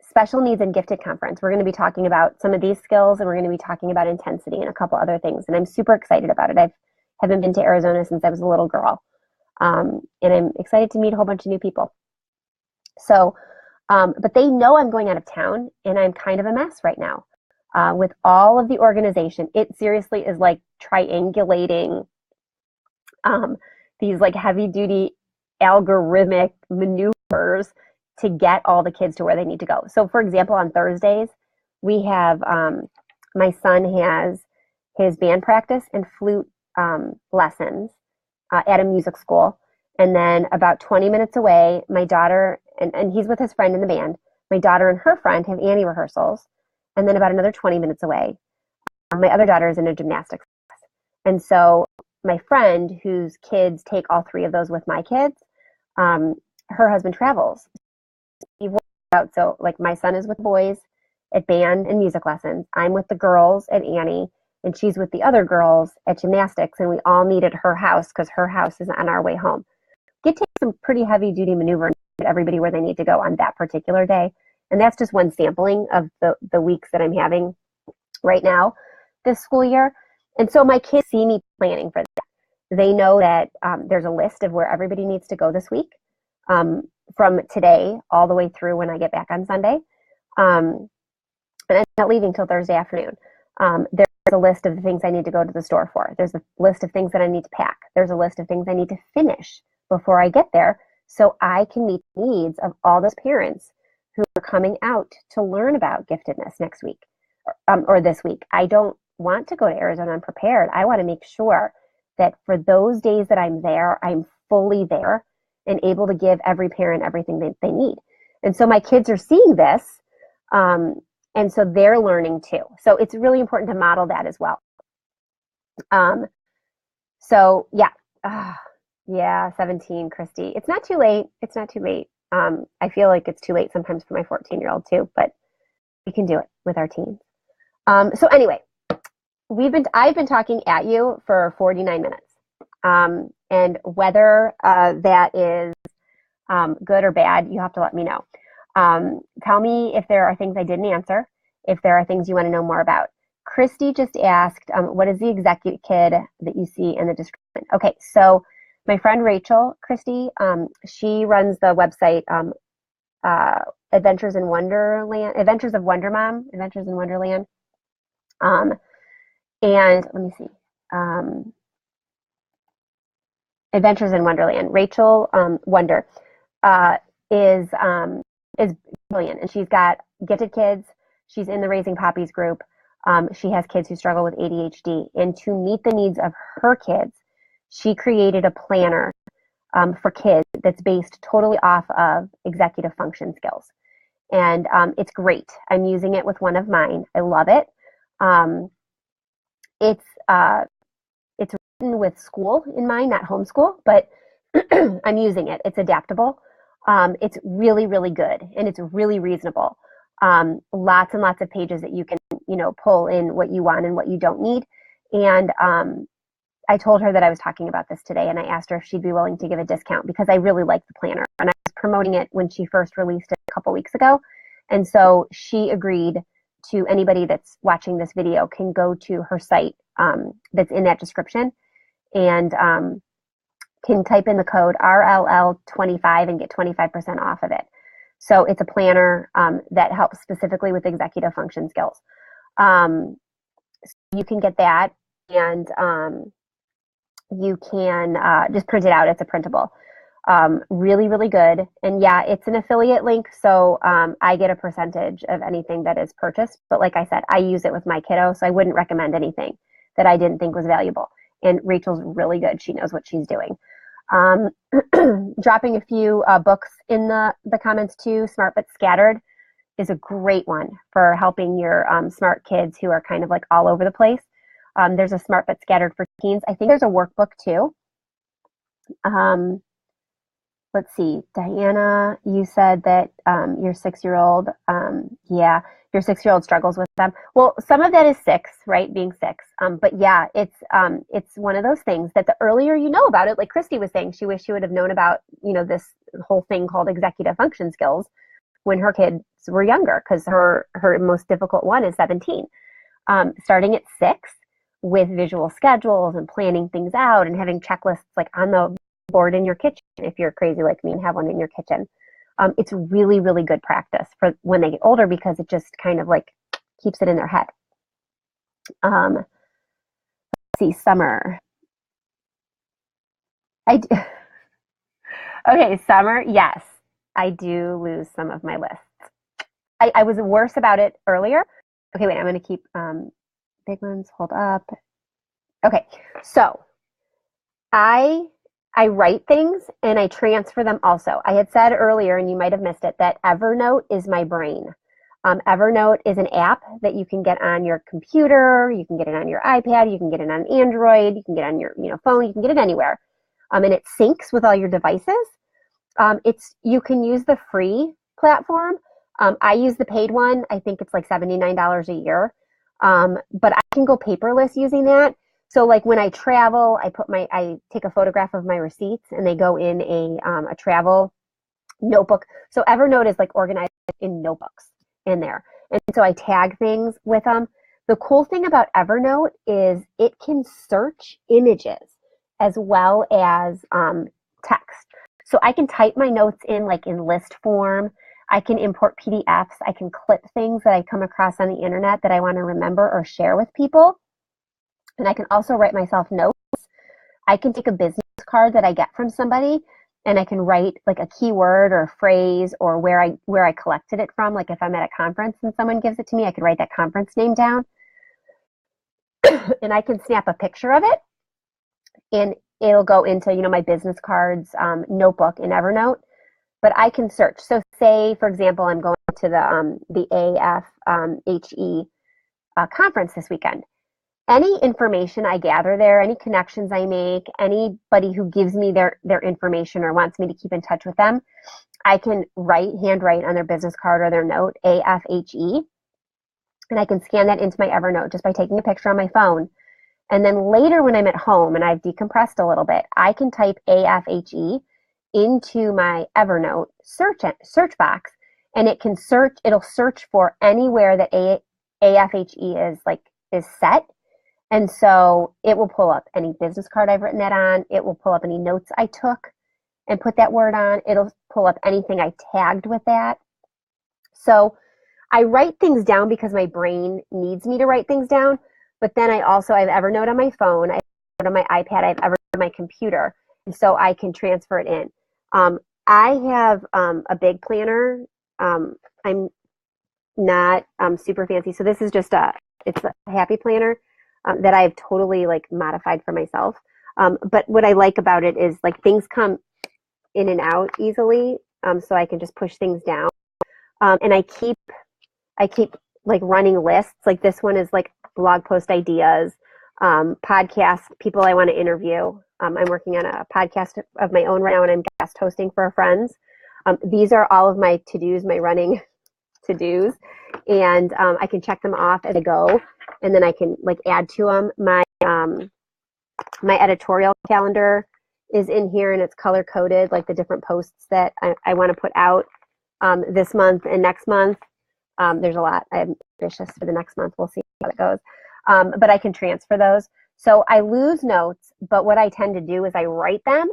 Special Needs and Gifted Conference. We're going to be talking about some of these skills, and we're going to be talking about intensity and a couple other things. And I'm super excited about it. I haven't been to Arizona since I was a little girl. And I'm excited to meet a whole bunch of new people. So, but they know I'm going out of town, and I'm kind of a mess right now with all of the organization. It seriously is like triangulating these heavy duty algorithmic maneuvers to get all the kids to where they need to go. So for example, on Thursdays, we have, my son has his band practice and flute lessons at a music school. And then about 20 minutes away, my daughter, and he's with his friend in the band, my daughter and her friend have Annie rehearsals. And then about another 20 minutes away, my other daughter is in a gymnastics class. And so my friend, whose kids take all 3 of those with my kids, her husband travels. He works out. So my son is with boys at band and music lessons. I'm with the girls at Annie, and she's with the other girls at gymnastics. And we all meet at her house because her house is on our way home. It takes some pretty heavy duty maneuver to get everybody where they need to go on that particular day. And that's just one sampling of the weeks that I'm having right now this school year. And so my kids see me planning for that. They know that there's a list of where everybody needs to go this week, from today all the way through when I get back on Sunday. And I'm not leaving till Thursday afternoon. There's a list of the things I need to go to the store for. There's a list of things that I need to pack. There's a list of things I need to finish before I get there so I can meet the needs of all those parents who are coming out to learn about giftedness next week or this week. I don't want to go to Arizona unprepared. I want to make sure that for those days that I'm there, I'm fully there and able to give every parent everything that they need. And so my kids are seeing this, and so they're learning too. So it's really important to model that as well. So yeah, 17, Christy. It's not too late. It's not too late. I feel like it's too late sometimes for my 14-year-old too, but we can do it with our teens. So anyway, I've been talking at you for 49 minutes. And whether that is good or bad, you have to let me know. Tell me if there are things I didn't answer, if there are things you want to know more about. Christy just asked, what is the executive kid that you see in the description? Okay, so my friend Rachel, Christy, she runs the website Adventures in Wonderland, Adventures of Wonder Mom, Adventures in Wonderland. And let me see. Adventures in Wonderland. Rachel Wonder is brilliant, and she's got gifted kids. She's in the Raising Poppies group. She has kids who struggle with ADHD, and to meet the needs of her kids, she created a planner for kids that's based totally off of executive function skills. And it's great. I'm using it with one of mine. I love it. It's written with school in mind, not homeschool, but I'm using it. It's adaptable. It's really, really good, and it's really reasonable. Lots and lots of pages that you can, pull in what you want and what you don't need. And I told her that I was talking about this today, and I asked her if she'd be willing to give a discount because I really like the planner, and I was promoting it when she first released it a couple weeks ago. And so she agreed to anybody that's watching this video can go to her site that's in that description and can type in the code RLL25 and get 25% off of it. So it's a planner that helps specifically with executive function skills. So you can get that, and you can just print it out. It's a printable. Really, really good. And yeah, it's an affiliate link, so I get a percentage of anything that is purchased. But like I said, I use it with my kiddo, so I wouldn't recommend anything that I didn't think was valuable. And Rachel's really good. She knows what she's doing. Dropping a few books in the comments too. Smart But Scattered is a great one for helping your smart kids who are kind of like all over the place. There's a Smart But Scattered for teens. I think there's a workbook too. Let's see, Diana, you said that your 6-year-old, your 6-year-old struggles with them. Well, some of that is 6, right? Being 6. But yeah, it's one of those things that the earlier you know about it, like Christy was saying, she wished she would have known about, this whole thing called executive function skills when her kids were younger, because her most difficult one is 17. Starting at 6 with visual schedules and planning things out and having checklists like on the board in your kitchen, if you're crazy like me and have one in your kitchen. It's really, really good practice for when they get older because it just kind of like keeps it in their head. Let's see, Summer. Okay, Summer, yes, I do lose some of my lists. I was worse about it earlier. Okay, wait, I'm going to keep big ones. Hold up. Okay, so I write things and I transfer them also. I had said earlier, and you might have missed it, that Evernote is my brain. Evernote is an app that you can get on your computer, you can get it on your iPad, you can get it on Android, you can get it on your phone, you can get it anywhere. And it syncs with all your devices. You can use the free platform. I use the paid one. I think it's like $79 a year. But I can go paperless using that. So like when I travel, I take a photograph of my receipts and they go in a travel notebook. So Evernote is like organized in notebooks in there. And so I tag things with them. The cool thing about Evernote is it can search images as well as text. So I can type my notes in like in list form. I can import PDFs. I can clip things that I come across on the internet that I want to remember or share with people. And I can also write myself notes. I can take a business card that I get from somebody and I can write like a keyword or a phrase or where I collected it from. Like if I'm at a conference and someone gives it to me, I could write that conference name down. And I can snap a picture of it and it'll go into, my business cards notebook in Evernote. But I can search. So say, for example, I'm going to the AFHE conference this weekend. Any information I gather there, any connections I make, anybody who gives me their information or wants me to keep in touch with them, I can handwrite on their business card or their note, AFHE, and I can scan that into my Evernote just by taking a picture on my phone. And then later when I'm at home and I've decompressed a little bit, I can type AFHE into my Evernote search box, and it'll search for anywhere that AFHE is set. And so it will pull up any business card I've written that on. It will pull up any notes I took and put that word on. It'll pull up anything I tagged with that. So I write things down because my brain needs me to write things down. But then I have Evernote on my phone, I have Evernote on my iPad, I have Evernote on my computer, and so I can transfer it in. I have a big planner. I'm not super fancy, so this is just it's a happy planner that I've totally like modified for myself. But what I like about it is like things come in and out easily, so I can just push things down. And I keep like running lists. Like this one is like blog post ideas, podcasts, people I want to interview. I'm working on a podcast of my own right now, and I'm guest hosting for friends. These are all of my to-dos, my running to-dos, and I can check them off as I go, and then I can like add to them. My editorial calendar is in here, and it's color coded, like the different posts that I want to put out this month and next month. There's a lot. I'm ambitious for the next month. We'll see how it goes. But I can transfer those. So I lose notes, but what I tend to do is I write them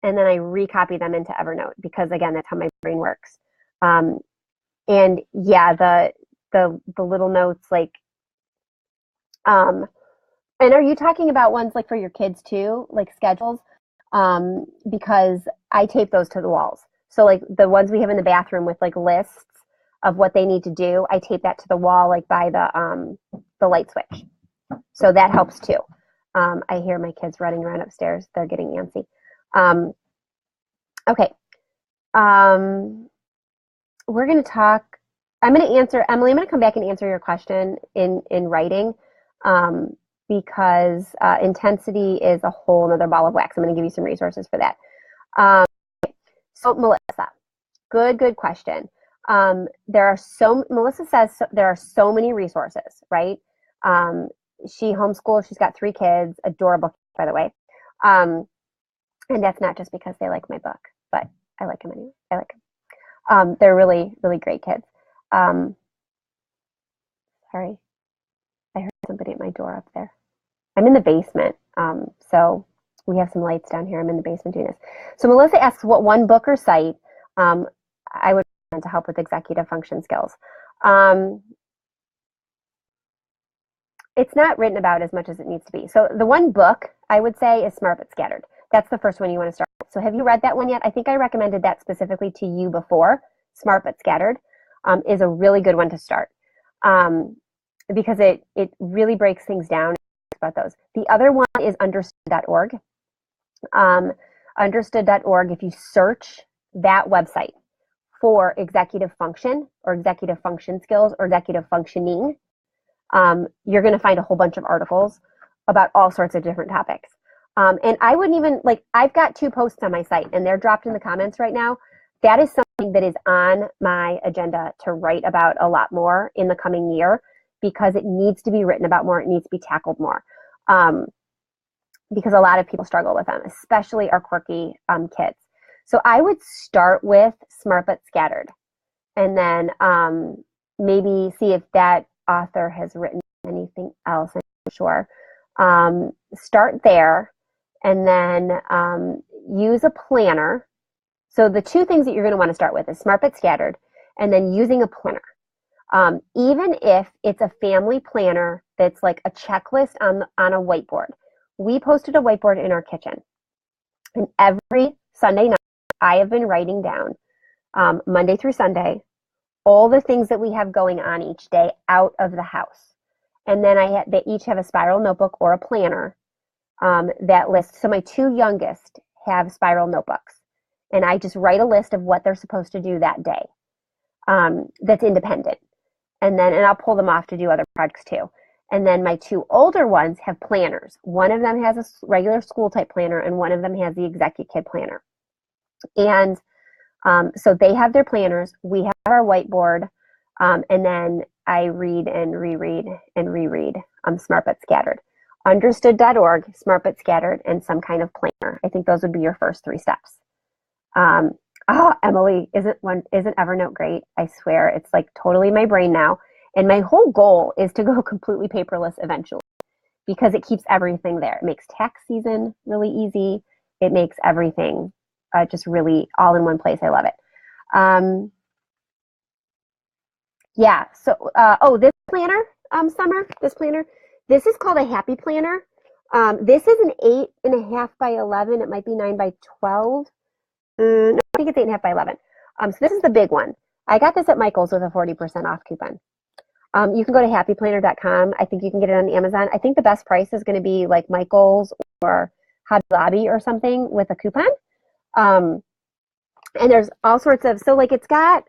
and then I recopy them into Evernote because, again, that's how my brain works. And yeah, the little notes, like, and are you talking about ones like for your kids too, like schedules? Because I tape those to the walls. So like the ones we have in the bathroom with like lists of what they need to do, I tape that to the wall, like by the light switch. So that helps too. I hear my kids running around upstairs. They're getting antsy. Okay. We're going to talk. I'm going to answer, Emily, I'm going to come back and answer your question in writing because intensity is a whole nother ball of wax. I'm going to give you some resources for that. So Melissa, good question. Melissa says there are so many resources, right? She homeschools. She's got 3 kids, adorable, by the way. And that's not just because they like my book, but I like them anyway. I like them. They're really, really great kids. Sorry, I heard somebody at my door up there. I'm in the basement, so we have some lights down here. I'm in the basement doing this. So Melissa asks, what one book or site I would recommend to help with executive function skills? It's not written about as much as it needs to be. So the one book I would say is Smart but Scattered. That's the first one you want to start with. So have you read that one yet? I think I recommended that specifically to you before. Smart but Scattered is a really good one to start because it really breaks things down about those. The other one is understood.org. Understood.org, if you search that website for executive function or executive function skills or executive functioning, you're going to find a whole bunch of articles about all sorts of different topics. And I wouldn't even, like, I've got 2 posts on my site and they're dropped in the comments right now. That is something that is on my agenda to write about a lot more in the coming year because it needs to be written about more. It needs to be tackled more because a lot of people struggle with them, especially our quirky kids. So I would start with Smart but Scattered and then maybe see if that author has written anything else. I'm not sure. Start there and then use a planner. So the 2 things that you're going to want to start with is Smart but Scattered and then using a planner. Even if it's a family planner that's like a checklist on a whiteboard. We posted a whiteboard in our kitchen. And every Sunday night, I have been writing down Monday through Sunday all the things that we have going on each day out of the house. And then they each have a spiral notebook or a planner that lists. So my 2 youngest have spiral notebooks. And I just write a list of what they're supposed to do that day that's independent. And I'll pull them off to do other projects too. And then my 2 older ones have planners. One of them has a regular school type planner and one of them has the Executive Kid planner. And so they have their planners. We have our whiteboard. And then I read and reread and reread Smart but Scattered. Understood.org, Smart but Scattered, and some kind of planner. I think those would be your first 3 steps. Emily, isn't Evernote great? I swear, it's like totally my brain now. And my whole goal is to go completely paperless eventually because it keeps everything there. It makes tax season really easy. It makes everything just really all in one place. I love it. Yeah, so, this planner, Summer, this planner, this is called a Happy Planner. This is an 8.5 by 11. It might be 9 by 12. No, I think it's 8.5 by 11. So this is the big one. I got this at Michael's with a 40% off coupon. You can go to happyplanner.com. I think you can get it on Amazon. I think the best price is going to be like Michael's or Hobby Lobby or something with a coupon. And there's all sorts of, so like it's got,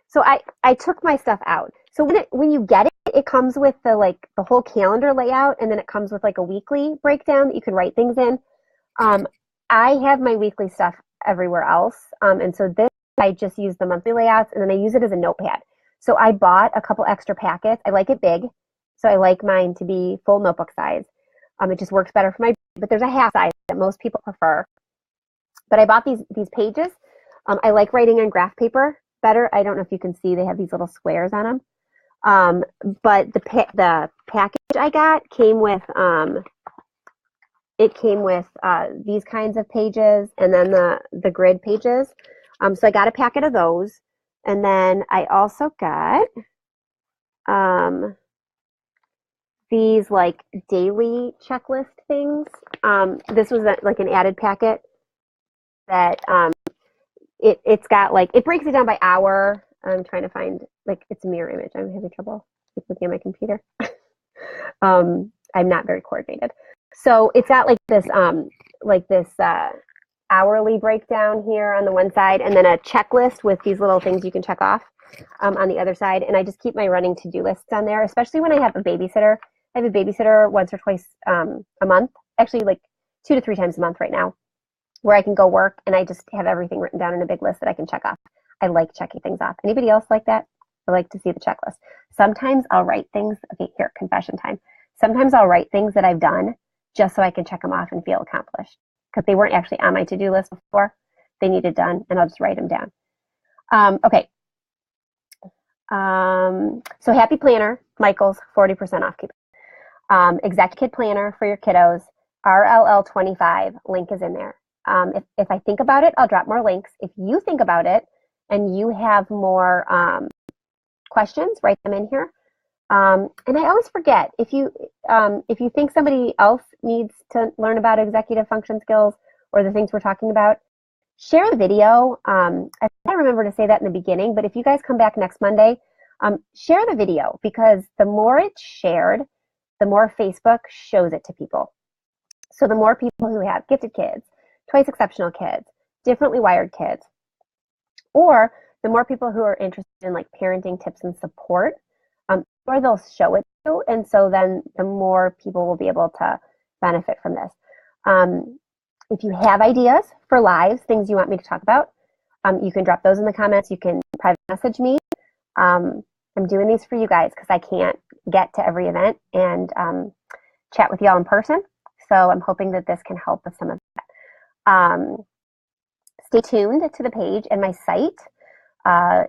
so I took my stuff out. So when you get it, it comes with the whole calendar layout, and then it comes with like a weekly breakdown that you can write things in. I have my weekly stuff everywhere else. And so this, I just use the monthly layouts, and then I use it as a notepad. So I bought a couple extra packets. I like it big. So I like mine to be full notebook size. It just works better for my, but there's a half size that most people prefer. But I bought these pages. I like writing on graph paper better. I don't know if you can see, they have these little squares on them. But the package I got came with, these kinds of pages, and then the grid pages. So I got a packet of those. And then I also got these like daily checklist things. This was like an added packet that it's got like, it breaks it down by hour. I'm trying to find, like, it's a mirror image. I'm having trouble looking at my computer. I'm not very coordinated. So it's got like this hourly breakdown here on the one side, and then a checklist with these little things you can check off on the other side. And I just keep my running to-do lists on there, especially when I have a babysitter. I have a babysitter once or twice a month, actually like 2 to 3 times a month right now, where I can go work and I just have everything written down in a big list that I can check off. I like checking things off. Anybody else like that? I like to see the checklist. Sometimes I'll write things, okay, here, confession time. Sometimes I'll write things that I've done just so I can check them off and feel accomplished, because they weren't actually on my to-do list before. They needed done, and I'll just write them down. Okay. So Happy Planner, Michael's 40% off coupon. Exact Kid Planner for your kiddos, RLL25, link is in there. If I think about it, I'll drop more links. If you think about it and you have more questions, write them in here. And I always forget, if you think somebody else needs to learn about executive function skills or the things we're talking about, share the video. I remember to say that in the beginning, but if you guys come back next Monday, share the video, because the more it's shared, the more Facebook shows it to people. So the more people who have gifted kids, twice exceptional kids, differently wired kids, or the more people who are interested in like parenting tips and support, or they'll show it to, and so then the more people will be able to benefit from this. If you have ideas for lives, things you want me to talk about, you can drop those in the comments. You can private message me. I'm doing these for you guys because I can't get to every event and chat with y'all in person. So I'm hoping that this can help with some of that. Stay tuned to the page and my site.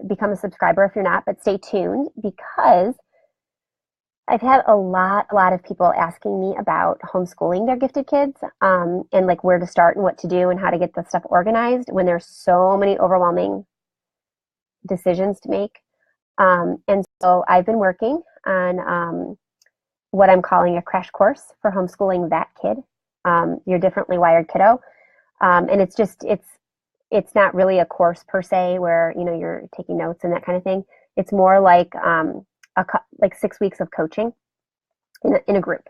Become a subscriber if you're not, but stay tuned, because I've had a lot of people asking me about homeschooling their gifted kids, and like where to start and what to do and how to get the stuff organized when there's so many overwhelming decisions to make. And so I've been working on what I'm calling a crash course for homeschooling that kid, your differently wired kiddo. And it's not really a course per se where, you know, you're taking notes and that kind of thing. It's more like 6 weeks of coaching in a group.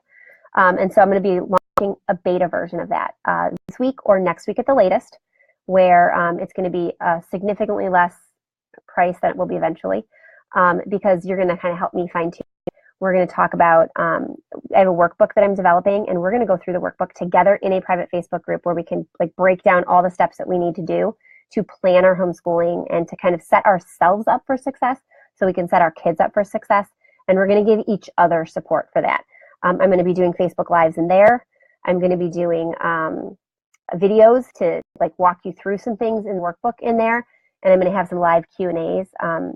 And so I'm going to be launching a beta version of that this week or next week at the latest, where it's going to be a significantly less price than it will be eventually, because you're going to kind of help me fine tune. We're going to talk about, I have a workbook that I'm developing, and we're going to go through the workbook together in a private Facebook group where we can like break down all the steps that we need to do to plan our homeschooling and to kind of set ourselves up for success so we can set our kids up for success. And we're going to give each other support for that. I'm going to be doing Facebook Lives in there. I'm going to be doing videos to like walk you through some things in the workbook in there. And I'm going to have some live Q&As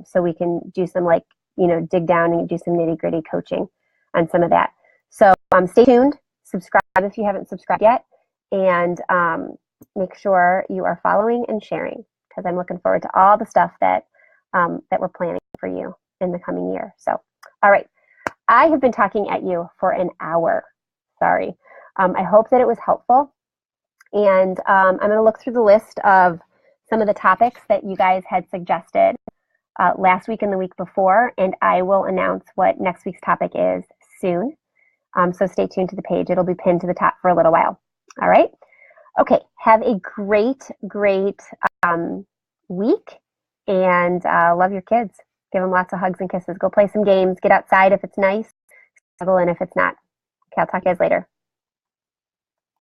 so we can do some like, you know, dig down and do some nitty gritty coaching on some of that. So stay tuned, subscribe if you haven't subscribed yet, and make sure you are following and sharing, because I'm looking forward to all the stuff that we're planning for you in the coming year. So, all right. I have been talking at you for an hour. Sorry. I hope that it was helpful. And I'm going to look through the list of some of the topics that you guys had suggested last week and the week before, and I will announce what next week's topic is soon. So stay tuned to the page. It'll be pinned to the top for a little while. All right. Okay. Have a great week, and love your kids. Give them lots of hugs and kisses. Go play some games. Get outside if it's nice. Snuggle in if it's not. Okay, I'll talk to you guys later.